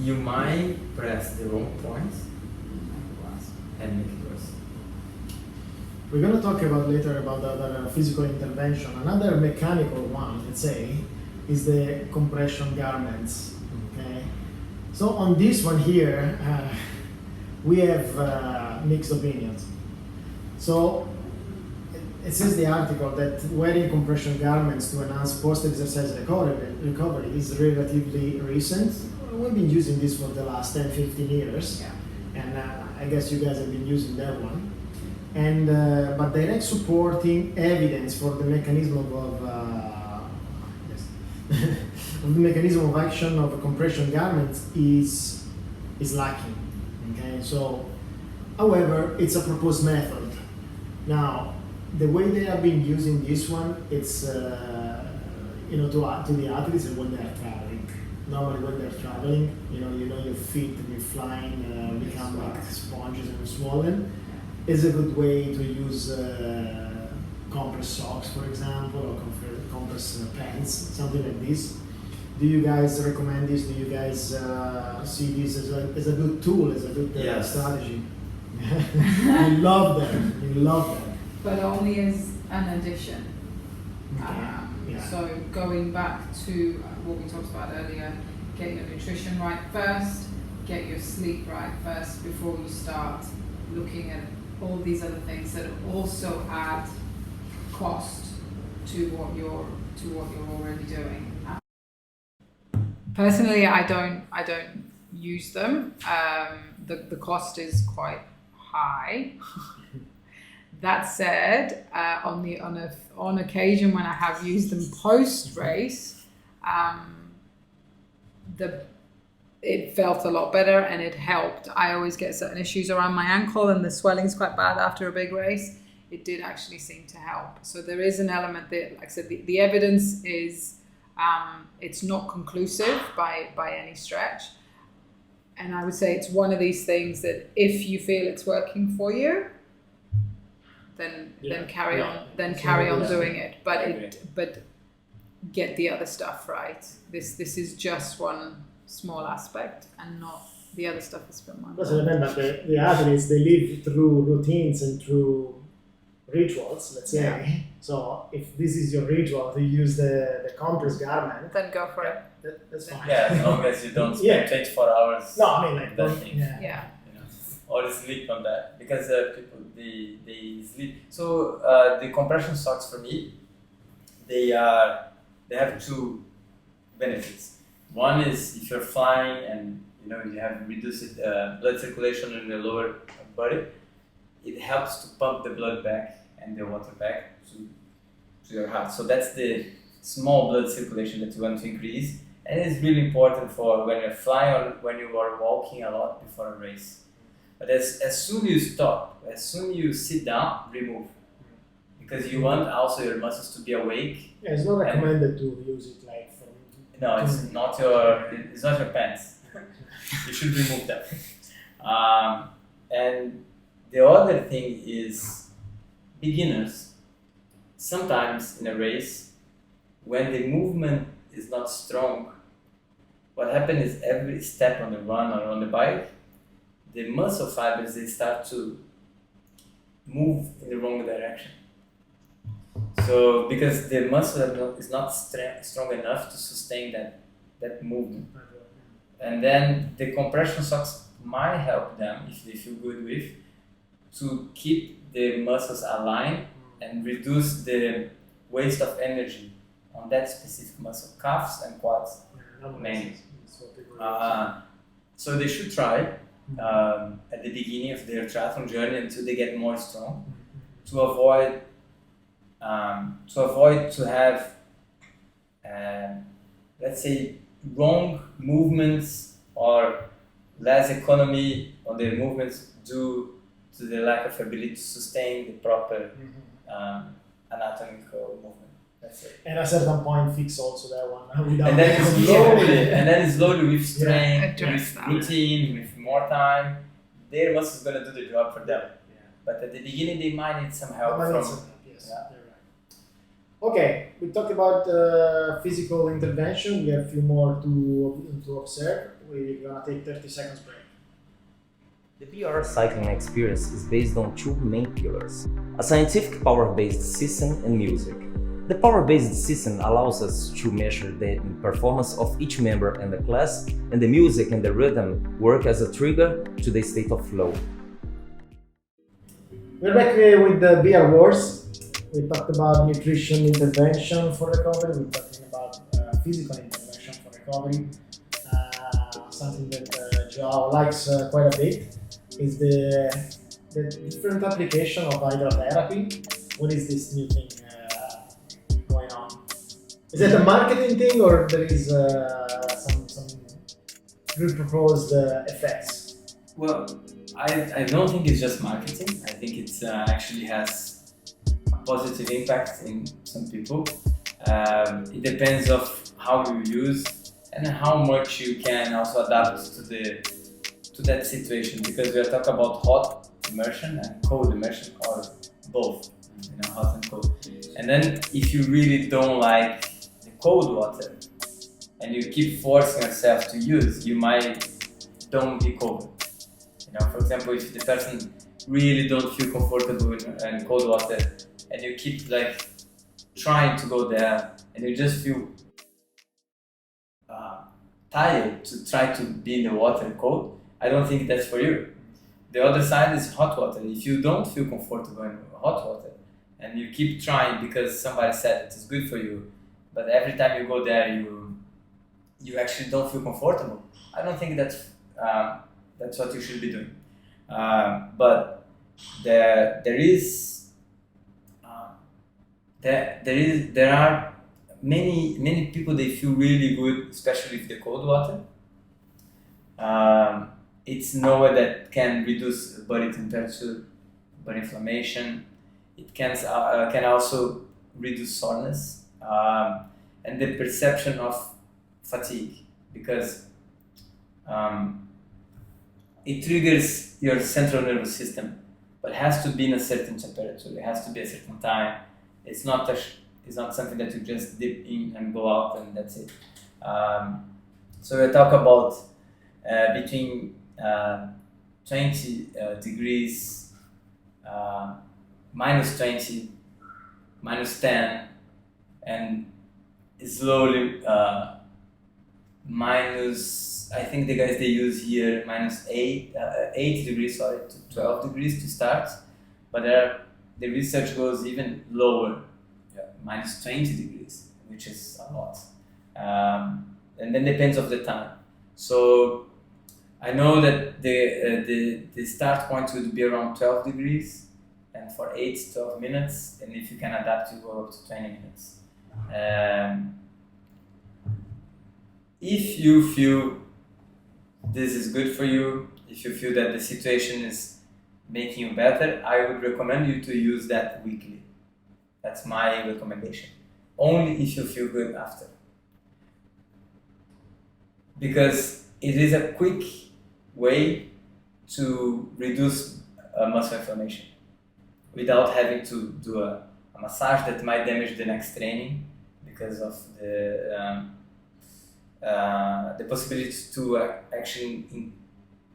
[SPEAKER 2] you might press the wrong points and make it worse.
[SPEAKER 1] We're going to talk about later about the other physical intervention. Another mechanical one, let's say, is the compression garments. Okay. So on this one here, we have mixed opinions. So it says the article that wearing compression garments to enhance post-exercise recovery is relatively recent. We've been using this for the last 10-15 years, and I guess you guys have been using that one. And but direct supporting evidence for the mechanism of of the mechanism of action of compression garments is lacking. Okay, so however, it's a proposed method. Now, the way they have been using this one, it's to the athletes when they are traveling. Normally, when they're traveling, your feet will flying, become like sponges and swollen. It's a good way to use compress socks, for example, or compress pants, something like this. Do you guys recommend this? Do you guys see this as a good tool, as a good
[SPEAKER 2] Yes.
[SPEAKER 1] strategy? I love that. You love that.
[SPEAKER 3] But only as an addition.
[SPEAKER 1] Yeah.
[SPEAKER 3] So going back to what we talked about earlier, get your nutrition right first, get your sleep right first before you start looking at all these other things that also add cost to what you're already doing. Personally, I don't use them. The cost is quite high. That said, on occasion when I have used them post race, it felt a lot better and it helped. I always get certain issues around my ankle and the swelling's quite bad after a big race. It did actually seem to help. So there is an element that, like I said, the evidence is it's not conclusive by any stretch. And I would say it's one of these things that if you feel it's working for you, then carry on doing it. But get the other stuff right. This is just one small aspect and not the other stuff is been one.
[SPEAKER 1] Because remember, the athletes, they live through routines and through rituals, let's say.
[SPEAKER 3] Yeah.
[SPEAKER 1] So if this is your ritual to use the compress garment,
[SPEAKER 3] Then go for it.
[SPEAKER 1] that's fine.
[SPEAKER 2] Yeah, as long as you don't spend 24 hours.
[SPEAKER 1] No, I mean like
[SPEAKER 2] that
[SPEAKER 1] don't,
[SPEAKER 2] thing.
[SPEAKER 3] Yeah.
[SPEAKER 2] You know, or sleep on that because people they sleep. So the compression socks for me, they have two benefits. One is if you're flying and you have reduced blood circulation in the lower body, it helps to pump the blood back and the water back to your heart. So that's the small blood circulation that you want to increase, and it's really important for when you're flying or when you are walking a lot before a race. But as soon you stop, as soon you sit down, remove, because you want also your muscles to be awake.
[SPEAKER 1] Yeah, it's not recommended to use it like from.
[SPEAKER 2] No, it's not your pants. You should remove them. And the other thing is beginners. Sometimes in a race, when the movement is not strong, what happens is every step on the run or on the bike, the muscle fibers, they start to move in the wrong direction. So because the muscle is not strong enough to sustain that movement. And then the compression socks might help them, if they feel good with, to keep the muscles aligned and reduce the waste of energy on that specific muscle, calves and quads mainly. So they should try at the beginning of their triathlon journey until they get more strong, to avoid to have let's say wrong movements or less economy on their movements due to the lack of ability to sustain the proper anatomical movement. That's it.
[SPEAKER 1] And at a certain point, fix also that one.
[SPEAKER 2] And then slowly with strength, with routine, with more time, their muscles gonna do the job for them.
[SPEAKER 1] Yeah.
[SPEAKER 2] But at the beginning, they might need some help from.
[SPEAKER 1] Yes,
[SPEAKER 2] Yeah.
[SPEAKER 1] you're right. Okay, we talked about physical intervention. We have a few more to observe. We're gonna take 30 seconds break.
[SPEAKER 6] The BR cycling experience is based on two main pillars: a scientific power-based system and music. The power-based system allows us to measure the performance of each member in the class, and the music and the rhythm work as a trigger to the state of flow.
[SPEAKER 1] We're back with the BR Wars. We talked about nutrition intervention for recovery. We're talking about physical intervention for recovery. Something that Joao likes quite a bit is the different application of hydrotherapy. What is this new thing going on? Is it a marketing thing or there is some pre-proposed effects?
[SPEAKER 2] Well, I don't think it's just marketing. I think it actually has a positive impact in some people. It depends of how you use and how much you can also adapt to that situation, because we are talking about hot immersion and cold immersion, or both, hot and cold. And then if you really don't like the cold water, and you keep forcing yourself to use, you might don't recover. For example, if the person really don't feel comfortable in cold water, and you keep like trying to go there, and you just feel tired to try to be in the water cold, I don't think that's for you. The other side is hot water. If you don't feel comfortable in hot water, and you keep trying because somebody said it is good for you, but every time you go there, you actually don't feel comfortable, I don't think that's what you should be doing. But there are many people, they feel really good, especially with the cold water. It's nowhere that can reduce body temperature, body inflammation. It can also reduce soreness and the perception of fatigue, because it triggers your central nervous system, but it has to be in a certain temperature. It has to be a certain time. It's not something that you just dip in and go out and that's it. So we talk about between 20 degrees, minus 20, minus 10, and slowly minus, I think the guys they use here minus 8 degrees, sorry, to 12 degrees to start, but the research goes even lower, minus 20 degrees, which is a lot. And then depends of the time. So I know that the start point would be around 12 degrees, and for 8 to 12 minutes, and if you can adapt, you go up to 20 minutes. If you feel this is good for you, if you feel that the situation is making you better, I would recommend you to use that weekly. That's my recommendation. Only if you feel good after. Because it is a quick way to reduce muscle inflammation without having to do a massage that might damage the next training because of the possibility to actually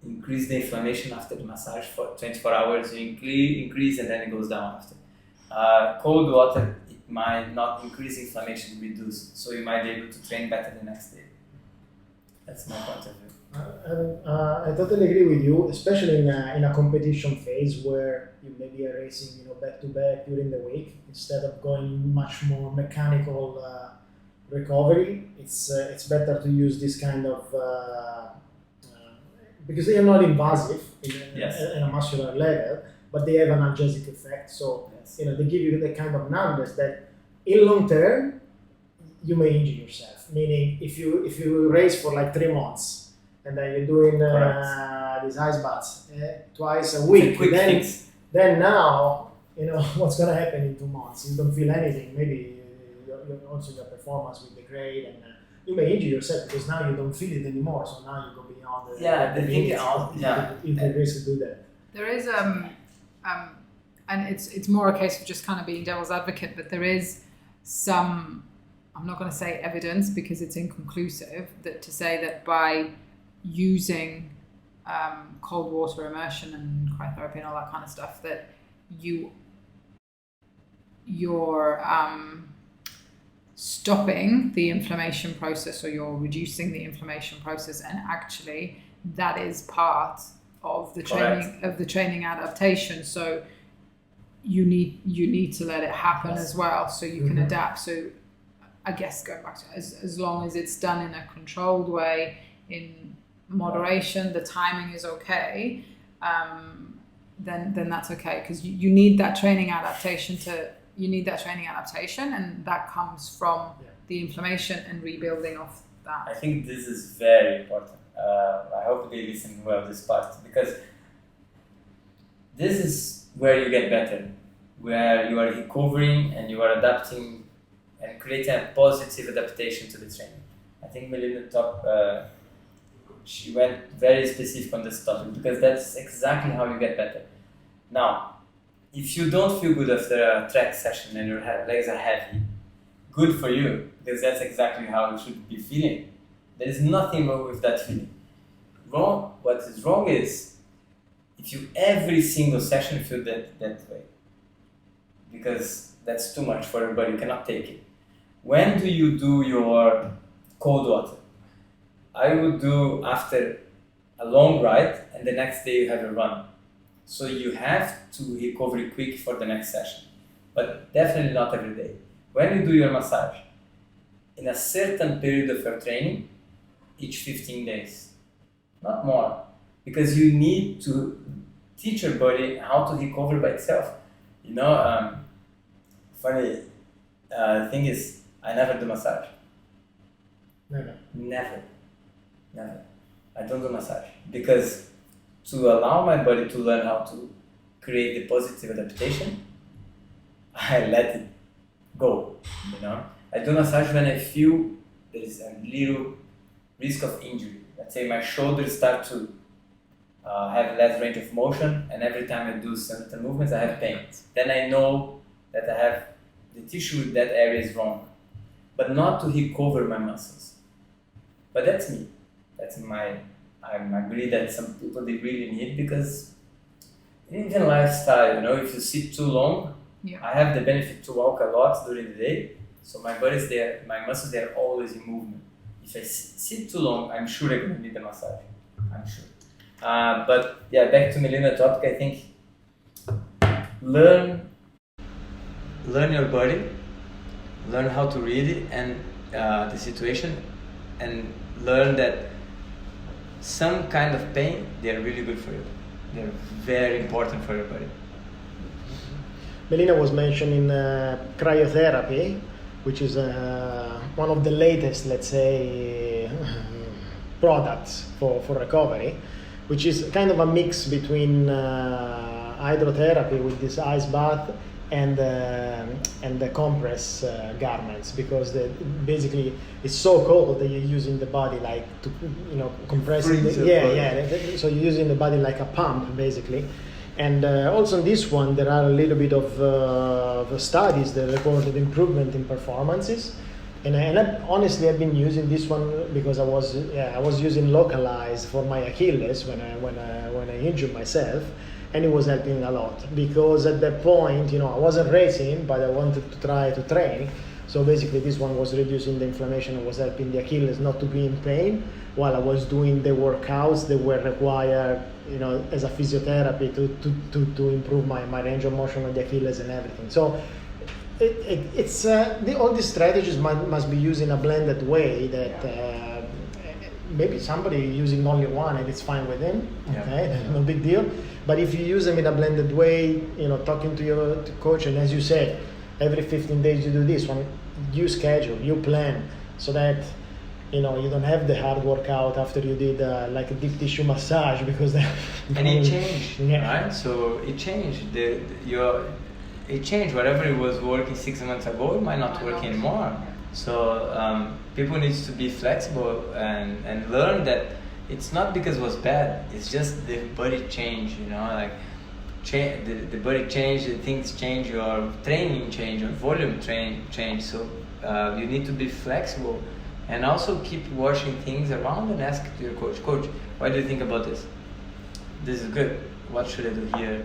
[SPEAKER 2] increase the inflammation after the massage for 24 hours. You increase and then it goes down after. Cold water, it might not increase inflammation, reduce, so you might be able to train better the next day. That's my point of view.
[SPEAKER 1] I totally agree with you, especially in a competition phase where you maybe are racing, back to back during the week instead of going much more mechanical recovery. It's better to use this kind of because they are not invasive in a muscular level, but they have an analgesic effect. So they give you the kind of numbness that in long term you may injure yourself. Meaning, if you race for like 3 months and then you're doing these ice baths twice a week, then now what's gonna happen in 2 months? You don't feel anything. Maybe also your performance will degrade, and you may injure yourself because now you don't feel it anymore. So now you go beyond the limit. You can risk to do that.
[SPEAKER 3] There is and it's more a case of just kind of being devil's advocate, but there is some, I'm not going to say evidence because it's inconclusive, that to say that by using cold water immersion and cryotherapy and all that kind of stuff, that you're stopping the inflammation process, or you're reducing the inflammation process, and actually that is part of the training adaptation. So you need to let it happen as well, so you can adapt. So I guess going back to as long as it's done in a controlled way, in moderation, the timing is okay, then that's okay, because you need that training adaptation and that comes from the inflammation and rebuilding of that.
[SPEAKER 2] I think this is very important. I hope they listen well this part, because this is where you get better, where you are recovering and you are adapting and creating a positive adaptation to the training. I think Melinda she went very specific on this topic, because that's exactly how you get better. Now, if you don't feel good after a track session and your legs are heavy, good for you, because that's exactly how you should be feeling. There is nothing wrong with that feeling. What is wrong is if you every single session feel that way, because that's too much for everybody, you cannot take it. When do you do your cold water? I would do after a long ride and the next day you have a run. So you have to recover quick for the next session, but definitely not every day. When you do your massage, in a certain period of your training, each 15 days, not more, because you need to teach your body how to recover by itself. You know, funny thing is, I never do massage. Never. I don't do massage because to allow my body to learn how to create the positive adaptation, I let it go. You know, I do massage when I feel there is a little risk of injury. Let's say my shoulders start to have less range of motion, and every time I do certain movements, I have pain. Then I know that I have the tissue in that area is wrong, but not to recover my muscles. But that's me. That's I agree that some people they really need, because even lifestyle, you know, if you sit too long, I have the benefit to walk a lot during the day, so my body's there, my muscles they are always in movement. If I sit too long, I'm sure I'm gonna need a massage. I'm sure. But yeah, back to Melina's topic. I think learn your body, learn how to read it and the situation, and learn that some kind of pain, they are really good for you. They're very important for your body.
[SPEAKER 1] Melina was mentioning cryotherapy, which is one of the latest, let's say, products for recovery, which is kind of a mix between hydrotherapy with this ice bath and the compress garments, because basically it's so cold that you're using the body like to, you know, compressing so you're using the body like a pump basically. And also in this one there are a little bit of studies that reported improvement in performances, and honestly I've been using this one because I was using localized for my Achilles when I injured myself. And it was helping a lot, because at that point, you know, I wasn't racing, but I wanted to try to train. So basically this one was reducing the inflammation and was helping the Achilles not to be in pain while I was doing the workouts that were required, you know, as a physiotherapy to improve my range of motion on the Achilles and everything. So it's all these strategies must be used in a blended way that maybe somebody using only one and it's fine with him, okay, no big deal. But if you use them in a blended way, you know, talking to your coach, and as you said, every 15 days you do this one, you schedule, you plan, so that, you know, you don't have the hard workout after you did like a deep tissue massage, because
[SPEAKER 2] and it changed, right? So it changed. It changed. Whatever it was working 6 months ago, it might not work anymore. So people need to be flexible and learn that it's not because it was bad. It's just the body change, you know, like the body change, the things change, your training change, your volume change. So you need to be flexible, and also keep watching things around and ask to your coach, what do you think about this? This is good. What should I do here?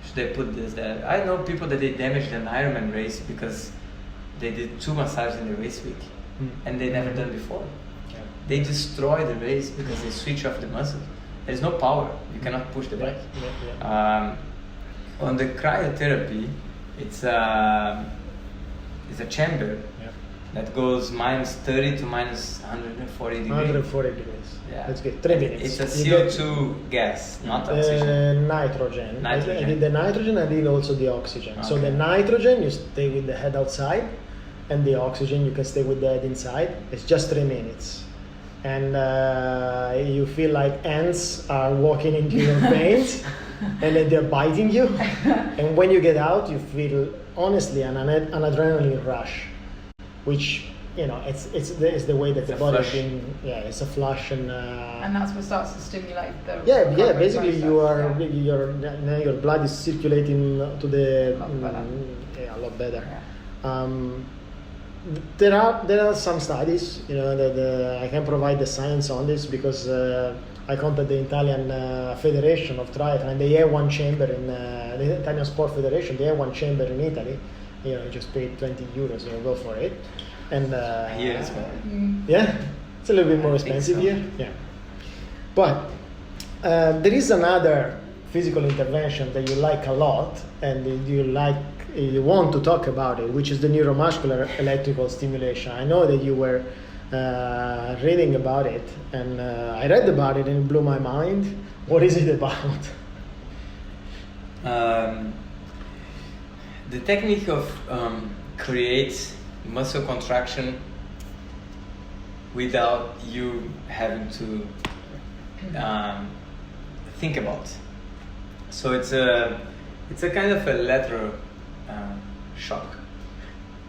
[SPEAKER 2] Should I put this there? I know people that they damaged an Ironman race because they did 2 massages in the race week, and they never done before. They destroy the race because they switch off the muscle. There's no power. You cannot push the bike. On the cryotherapy, it's a chamber that goes minus 30 to minus 140 degrees.
[SPEAKER 1] 140 degrees.
[SPEAKER 2] Yeah.
[SPEAKER 1] That's good. 3 minutes.
[SPEAKER 2] It's a CO2 gas, not oxygen.
[SPEAKER 1] Nitrogen. I did the nitrogen, I did also the oxygen. Okay. So the nitrogen, you stay with the head outside, and the oxygen, you can stay with the head inside. It's just 3 minutes. And you feel like ants are walking into your veins, and then they're biting you. And when you get out, you feel, honestly, an adrenaline rush, which, you know, it's the way that the body has been. It's a flush, and
[SPEAKER 3] that's what starts to stimulate the
[SPEAKER 1] basically process. Your blood is circulating to the
[SPEAKER 3] a lot better.
[SPEAKER 1] a lot better. There are some studies, that I can provide the science on this because I contacted the Italian Federation of Triathlon. They have one chamber in the Italian Sport Federation. They have one chamber in Italy. You just pay 20 euros, go for it. And
[SPEAKER 2] Here as well.
[SPEAKER 1] yeah, it's a little bit more
[SPEAKER 2] I think
[SPEAKER 1] expensive
[SPEAKER 2] so.
[SPEAKER 1] here. Yeah, but there is another physical intervention that you like a lot, and you want to talk about it, which is the neuromuscular electrical stimulation. I know that you were reading about it, and I read about it, and it blew my mind. What is it about?
[SPEAKER 2] The technique of create muscle contraction without you having to think about. So it's a kind of a lateral shock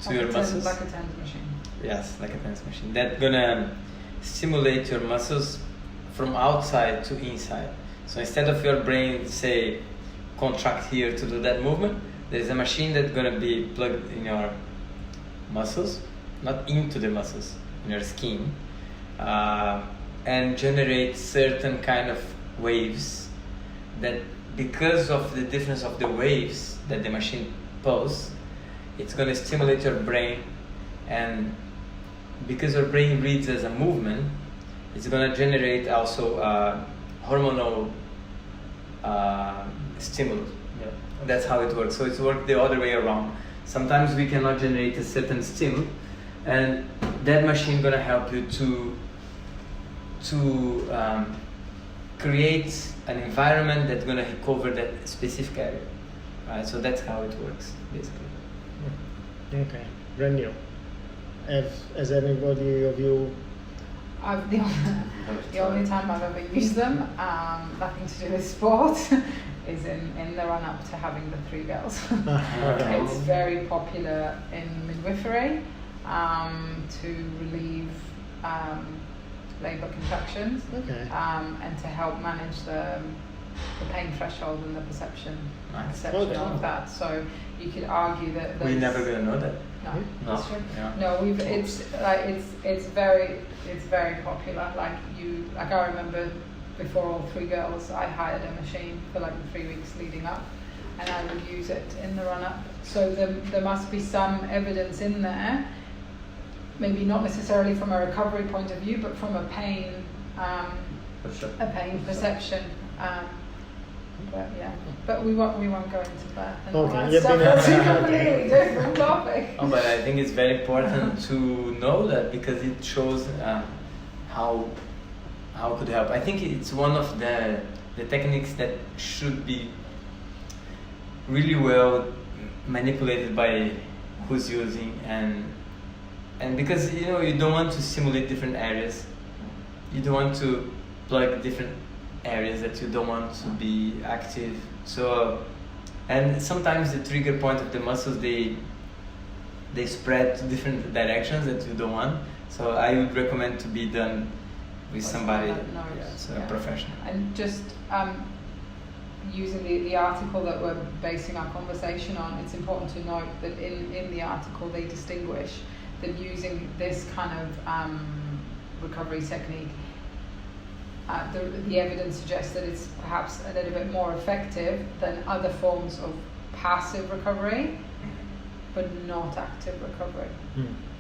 [SPEAKER 2] to your muscles.
[SPEAKER 3] Like a tennis machine.
[SPEAKER 2] Yes, like a tennis machine. That's gonna stimulate your muscles from outside to inside. So instead of your brain, say, contract here to do that movement, there is a machine that's gonna be plugged in your muscles, not into the muscles, in your skin, and generate certain kind of waves that, because of the difference of the waves that the machine pulls, it's going to stimulate your brain, and because your brain reads as a movement, it's going to generate also hormonal stimulus.
[SPEAKER 1] Yeah.
[SPEAKER 2] That's how it works. So it's worked the other way around. Sometimes we cannot generate a certain stimulus, and that machine going to help you to create an environment that's going to cover that specific area. Right? So that's how it works, basically.
[SPEAKER 1] Okay, brand new. Has anybody of you?
[SPEAKER 3] The only time I've ever used them, nothing to do with sport, is in the run up to having the 3 girls.
[SPEAKER 1] Okay.
[SPEAKER 3] It's very popular in midwifery to relieve labour contractions,
[SPEAKER 1] Okay.
[SPEAKER 3] and to help manage the pain threshold and the perception
[SPEAKER 2] Nice.
[SPEAKER 1] Okay.
[SPEAKER 3] of that. So you could argue that
[SPEAKER 2] We're never going to know that.
[SPEAKER 3] no,
[SPEAKER 2] No.
[SPEAKER 3] that's true.
[SPEAKER 2] Yeah.
[SPEAKER 3] No, it's very popular. Like I remember before all 3 girls, I hired a machine for like the 3 weeks leading up, and I would use it in the run up. So there must be some evidence in there, maybe not necessarily from a recovery point of view, but from a pain perception. But yeah, but we won't go into that. And all
[SPEAKER 1] Okay,
[SPEAKER 3] that
[SPEAKER 1] you've
[SPEAKER 3] stuff.
[SPEAKER 1] been-
[SPEAKER 3] That's a
[SPEAKER 1] okay.
[SPEAKER 3] completely different topic.
[SPEAKER 2] Oh, but I think it's very important to know that, because it shows how could help. I think it's one of the techniques that should be really well manipulated by who's using, and because you don't want to simulate different areas, you don't want to plug different areas that you don't want to be active. So, and sometimes the trigger point of the muscles, they spread to different directions that you don't want. So I would recommend to be done with somebody, a professional.
[SPEAKER 3] And just using the article that we're basing our conversation on, it's important to note that in the article they distinguish that using this kind of recovery technique, the evidence suggests that it's perhaps a little bit more effective than other forms of passive recovery, but not active recovery.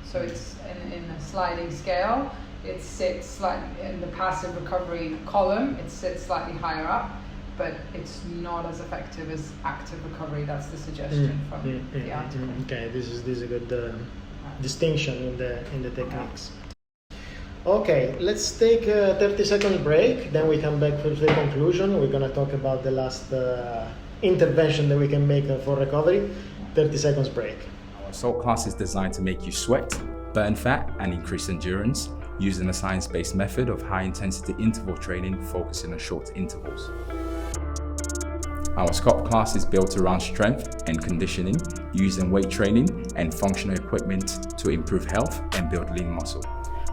[SPEAKER 3] So it's in a sliding scale. It sits slightly in the passive recovery column. It sits slightly higher up, but it's not as effective as active recovery. That's the suggestion from the article.
[SPEAKER 1] Okay, this is a good distinction in the techniques. Okay, let's take a 30-second break. Then we come back for the conclusion. We're gonna talk about the last intervention that we can make for recovery. 30 seconds break.
[SPEAKER 7] Our assault class is designed to make you sweat, burn fat, and increase endurance using a science-based method of high-intensity interval training focusing on short intervals. Our SCOP class is built around strength and conditioning using weight training and functional equipment to improve health and build lean muscle.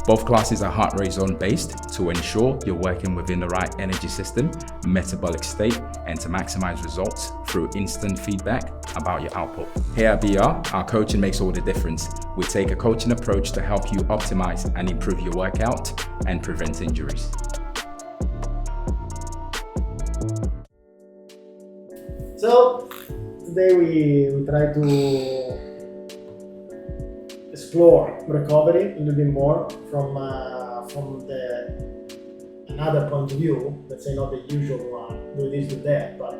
[SPEAKER 7] Both classes are heart rate zone based to ensure you're working within the right energy system, metabolic state, and to maximize results through instant feedback about your output. Here at BR, our coaching makes all the difference. We take a coaching approach to help you optimize and improve your workout and prevent injuries.
[SPEAKER 1] So today we try to explore recovery a little bit more from another point of view. Let's say not the usual one, do this, do that, but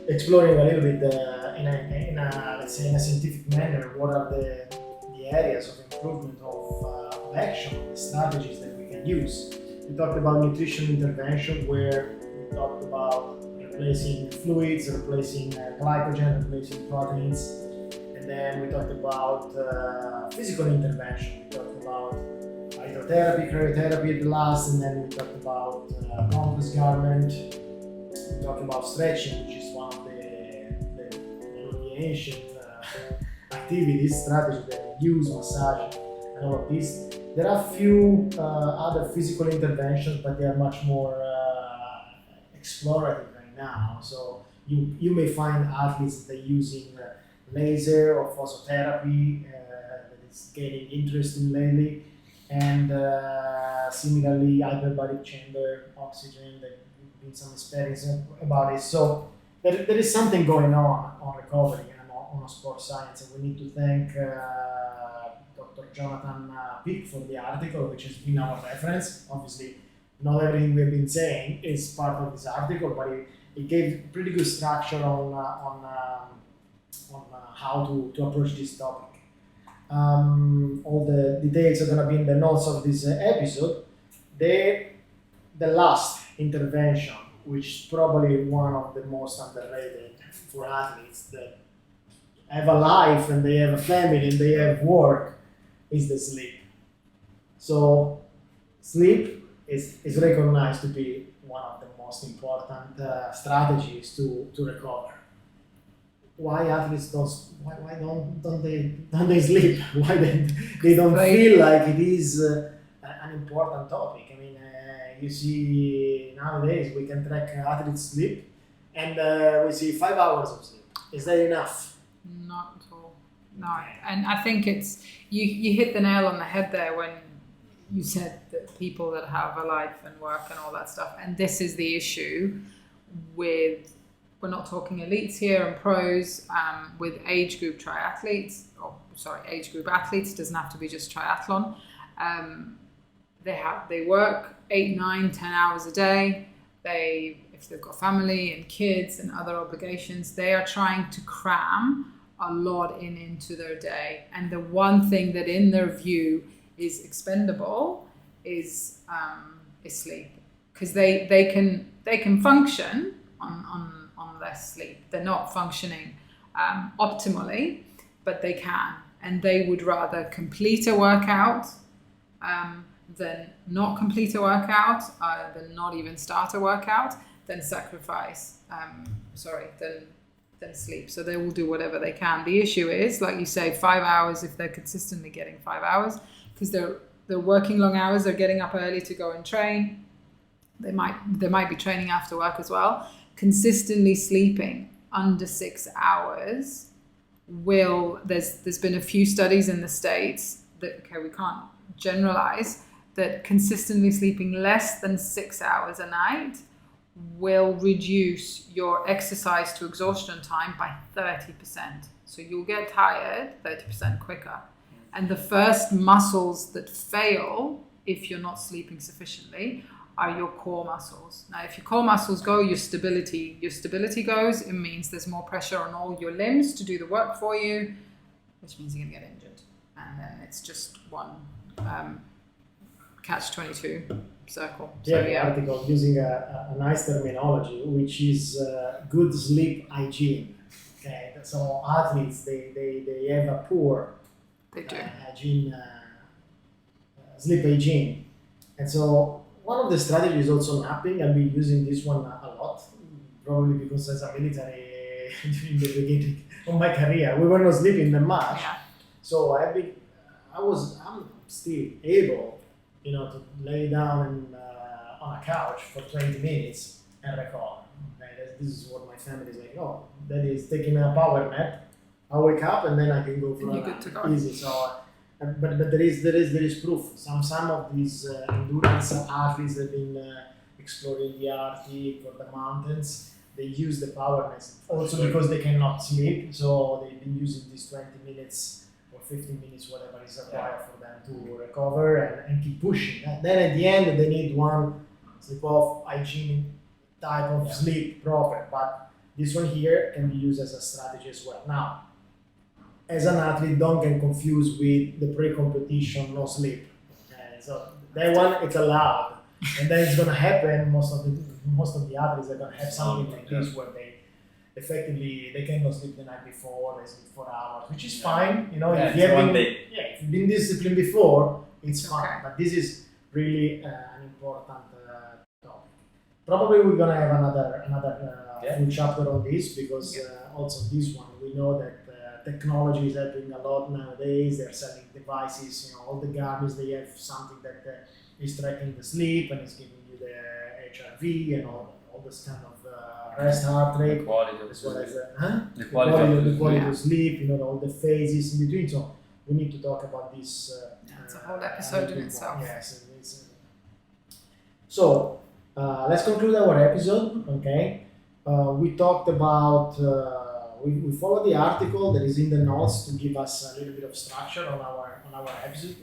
[SPEAKER 1] exploring a little bit in a scientific manner. What are the areas of improvement of action, the strategies that we can use? We talked about nutrition intervention, where we talked about replacing fluids, replacing glycogen, replacing proteins. And then we talked about physical intervention. We talked about hydrotherapy, cryotherapy at the last, and then we talked about compress garment. We talked about stretching, which is one of the ancient activities, strategies that we use, massage, and all of this. There are a few other physical interventions, but they are much more explorative right now. So you may find athletes that are using laser or phototherapy that is gaining interest in lately, and similarly hyperbaric chamber oxygen. There's been some experience about it. So there is something going on recovery and on sports science, and we need to thank Dr. Jonathan Peake for the article, which has been our reference. Obviously, not everything we've been saying is part of this article, but it gave pretty good structure on how to approach this topic. All the details are going to be in the notes of this episode. The last intervention, which is probably one of the most underrated for athletes that have a life and they have a family and they have work, is the sleep. So sleep is recognized to be one of the most important strategies to recover. Why athletes don't they sleep? Why they don't feel like it is an important topic? I mean, you see nowadays we can track athletes' sleep, and we see 5 hours of sleep. Is that enough?
[SPEAKER 3] Not at all. No, and I think it's you hit the nail on the head there when you said that people that have a life and work and all that stuff, and this is the issue with. We're not talking elites here and pros, with age group triathletes, age group athletes, doesn't have to be just triathlon. They work 8, 9, 10 hours a day. If they've got family and kids and other obligations, they are trying to cram a lot into their day. And the one thing that in their view is expendable is sleep. Because they can function on less sleep. They're not functioning optimally, but they can. And they would rather complete a workout than not complete a workout, than not even start a workout, than sacrifice, than sleep. So they will do whatever they can. The issue is, like you say, 5 hours, if they're consistently getting 5 hours, because they're working long hours, they're getting up early to go and train. They might be training after work as well. Consistently sleeping under 6 hours there's been a few studies in the States that, we can't generalize, that consistently sleeping less than 6 hours a night will reduce your exercise to exhaustion time by 30%. So you'll get tired 30% quicker. And the first muscles that fail if you're not sleeping sufficiently are your core muscles. Now, if your core muscles go, your stability goes. It means there's more pressure on all your limbs to do the work for you, which means you're going to get injured. And then it's just one catch-22 circle. So,
[SPEAKER 1] the article using a nice terminology, which is good sleep hygiene. Okay, so athletes they have a poor hygiene, sleep hygiene, and so. One of the strategies is also napping. I've been using this one a lot, probably because as a military, during the beginning of my career, we were not sleeping that much. Yeah. So I'm still able to lay down on a couch for 20 minutes and recover. Okay? This is what my family is like. Oh, that is taking a power nap. I wake up and then I can go for
[SPEAKER 3] And
[SPEAKER 1] a
[SPEAKER 3] you're good to go.
[SPEAKER 1] easy. So, but there is proof. Some of these endurance athletes have been exploring the Arctic or the mountains. They use the power nap also because they cannot sleep. So they've been using these 20 minutes or 15 minutes, whatever is required for them to recover and keep pushing. And then at the end, they need one sleep-off hygienic type of sleep proper. But this one here can be used as a strategy as well. Now, as an athlete, don't get confused with the pre-competition no sleep. Okay? So that one, it's allowed. And then it's gonna happen. Most of the athletes are gonna have something like this where they cannot sleep the night before. They sleep 4 hours, which is fine. If you've been disciplined before, it's fine.
[SPEAKER 3] Okay.
[SPEAKER 1] But this is really an important topic. Probably we're gonna have another full chapter on this because also this one we know that technology is helping a lot nowadays. They're selling devices. All the Garmin's, they have something that is tracking the sleep and is giving you the HRV and all this kind of rest heart rate,
[SPEAKER 4] quality of
[SPEAKER 1] as well as
[SPEAKER 4] the quality
[SPEAKER 1] of sleep. All the phases in between. So we need to talk about this.
[SPEAKER 3] It's a whole episode in itself.
[SPEAKER 1] Yes. So let's conclude our episode. Okay, we talked about. We followed the article that is in the notes to give us a little bit of structure on our episode,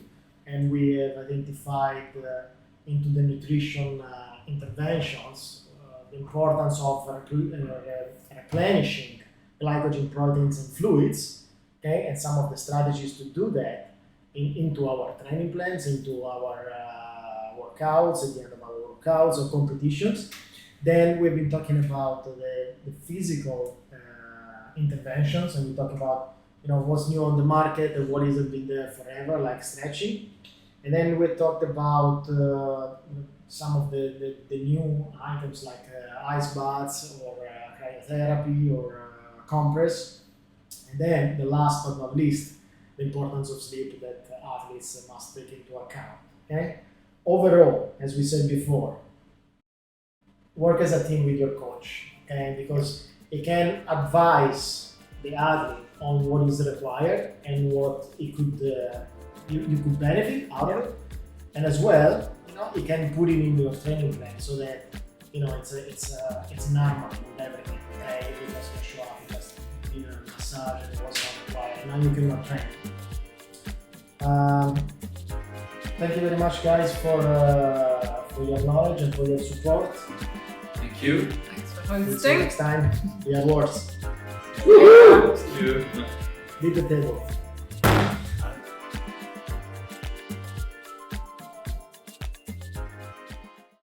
[SPEAKER 1] and we have identified into the nutrition interventions the importance of replenishing glycogen, proteins, and fluids. Okay, and some of the strategies to do that into our training plans, into our workouts, at the end of our workouts or competitions. Then we've been talking about the physical interventions, and we talk about what's new on the market and what hasn't been there forever, like stretching. And then we talked about some of the new items like ice baths or cryotherapy or compress. And then the last but not least, the importance of sleep that athletes must take into account. Okay. Overall, as we said before, work as a team with your coach. Okay, because he can advise the athlete on what is required and what he could you could benefit out of it, and as well, he can put it in your training plan so that it's normal with everything. Okay, it doesn't show up, it just did a massage and it was not required. Now you cannot train. Thank you very much, guys, for your knowledge and for your support.
[SPEAKER 4] Thank you.
[SPEAKER 3] Thanks for
[SPEAKER 1] See you
[SPEAKER 3] hosting.
[SPEAKER 1] next time. The awards.
[SPEAKER 4] Thank you.
[SPEAKER 1] Leave the table.